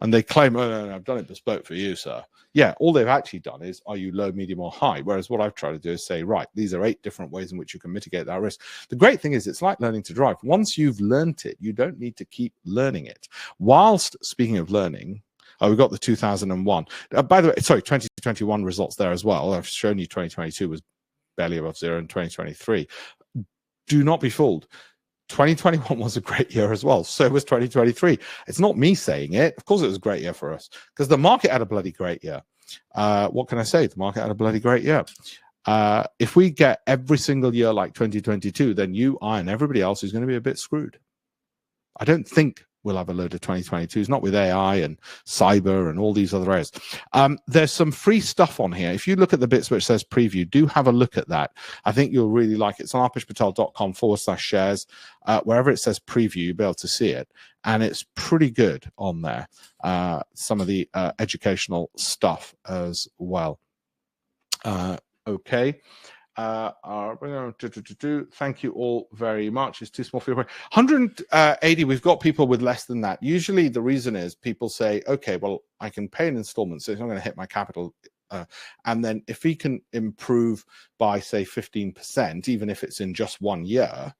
And they claim, no, I've done it bespoke for you, sir. Yeah, all they've actually done is, are you low, medium, or high? Whereas what I've tried to do is say, right, these are 8 different ways in which you can mitigate that risk. The great thing is it's like learning to drive. Once you've learned it, you don't need to keep learning it. Whilst, speaking of learning, we've got the 2001. By the way, 2021 results there as well. I've shown you 2022 was barely above zero and 2023. Do not be fooled. 2021 was a great year as well. So was 2023. It's not me saying it. Of course, it was a great year for us because the market had a bloody great year. What can I say? The market had a bloody great year. If we get every single year like 2022, then you, I, and everybody else is going to be a bit screwed. I don't think we'll have a load of 2022s, not with AI and cyber and all these other areas. There's some free stuff on here. If you look at the bits which says preview, do have a look at that. I think you'll really like it. It's on alpeshpatel.com/shares. Wherever it says preview, you'll be able to see it. And it's pretty good on there. Some of the educational stuff as well. Okay. Thank you all very much. It's too small for you. 180, we've got people with less than that. Usually the reason is people say, okay, well, I can pay in installments, so it's not going to hit my capital. And then if he can improve by, say, 15%, even if it's in just 1 year,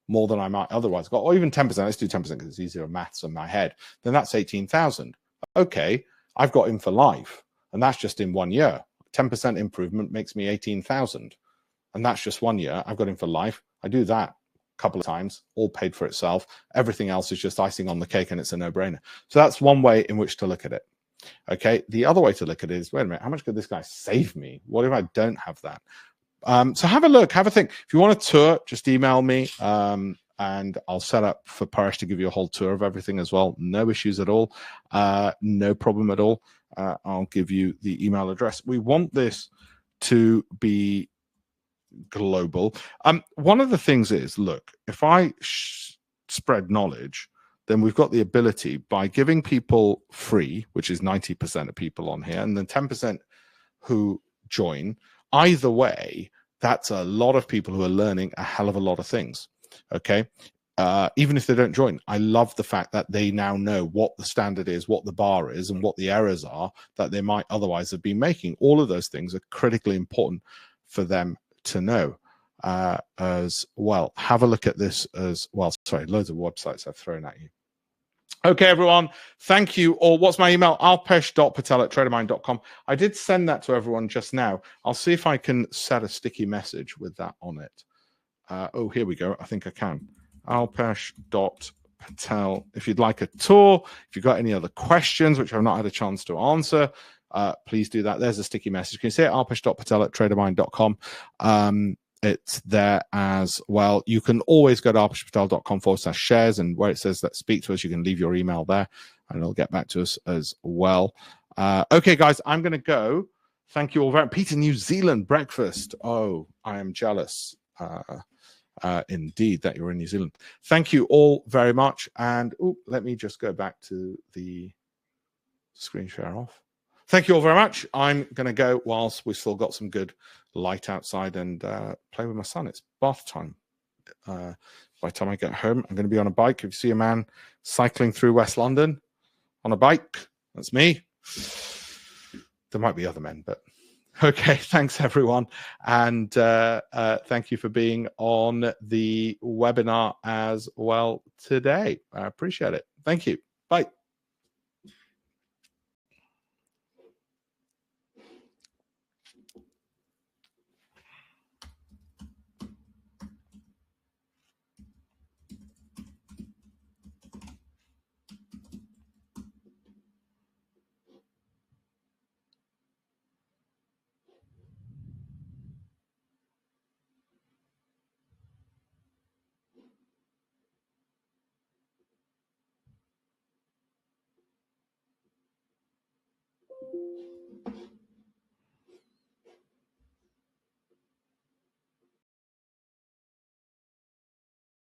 more than I might otherwise got, or even 10%, let's do 10% because it's easier maths in my head, then that's 18,000. Okay, I've got him for life, and that's just in 1 year. 10% improvement makes me 18,000. And that's just 1 year. I've got him for life. I do that a couple of times, all paid for itself. Everything else is just icing on the cake and it's a no-brainer. So that's one way in which to look at it. Okay. The other way to look at it is, wait a minute, how much could this guy save me? What if I don't have that? So have a look, have a think. If you want a tour, just email me and I'll set up for Paresh to give you a whole tour of everything as well. No issues at all. No problem at all. I'll give you the email address. We want this to be global. One of the things is, look, if I spread knowledge, then we've got the ability by giving people free, which is 90% of people on here, and then 10% who join, Either way, that's a lot of people who are learning a hell of a lot of things. Okay. Even if they don't join, I love the fact that they now know what the standard is, what the bar is, and what the errors are that they might otherwise have been making. All of those things are critically important for them to know as well. Have a look at this as well. Sorry, loads of websites I've thrown at you. Okay, everyone. Thank you all. What's my email? alpesh.patel@tradermind.com. I did send that to everyone just now. I'll see if I can set a sticky message with that on it. Oh, here we go. I think I can. alpesh.patel. If you'd like a tour, if you've got any other questions, which I've not had a chance to answer, please do that. There's a sticky message. You can see it, alpesh.patel@tradermind.com. It's there as well. You can always go to alpeshpatel.com/shares, and where it says that speak to us, you can leave your email there and it'll get back to us as well. Okay, guys, I'm going to go. Thank you all very much. Peter, New Zealand breakfast. Oh, I am jealous. Indeed that you're in New Zealand. Thank you all very much. And let me just go back to the screen share off. Thank you all very much. I'm going to go whilst we've still got some good light outside and play with my son. It's bath time. By the time I get home, I'm going to be on a bike. If you see a man cycling through West London on a bike, that's me. There might be other men, but okay. Thanks, everyone. And thank you for being on the webinar as well today. I appreciate it. Thank you. Bye.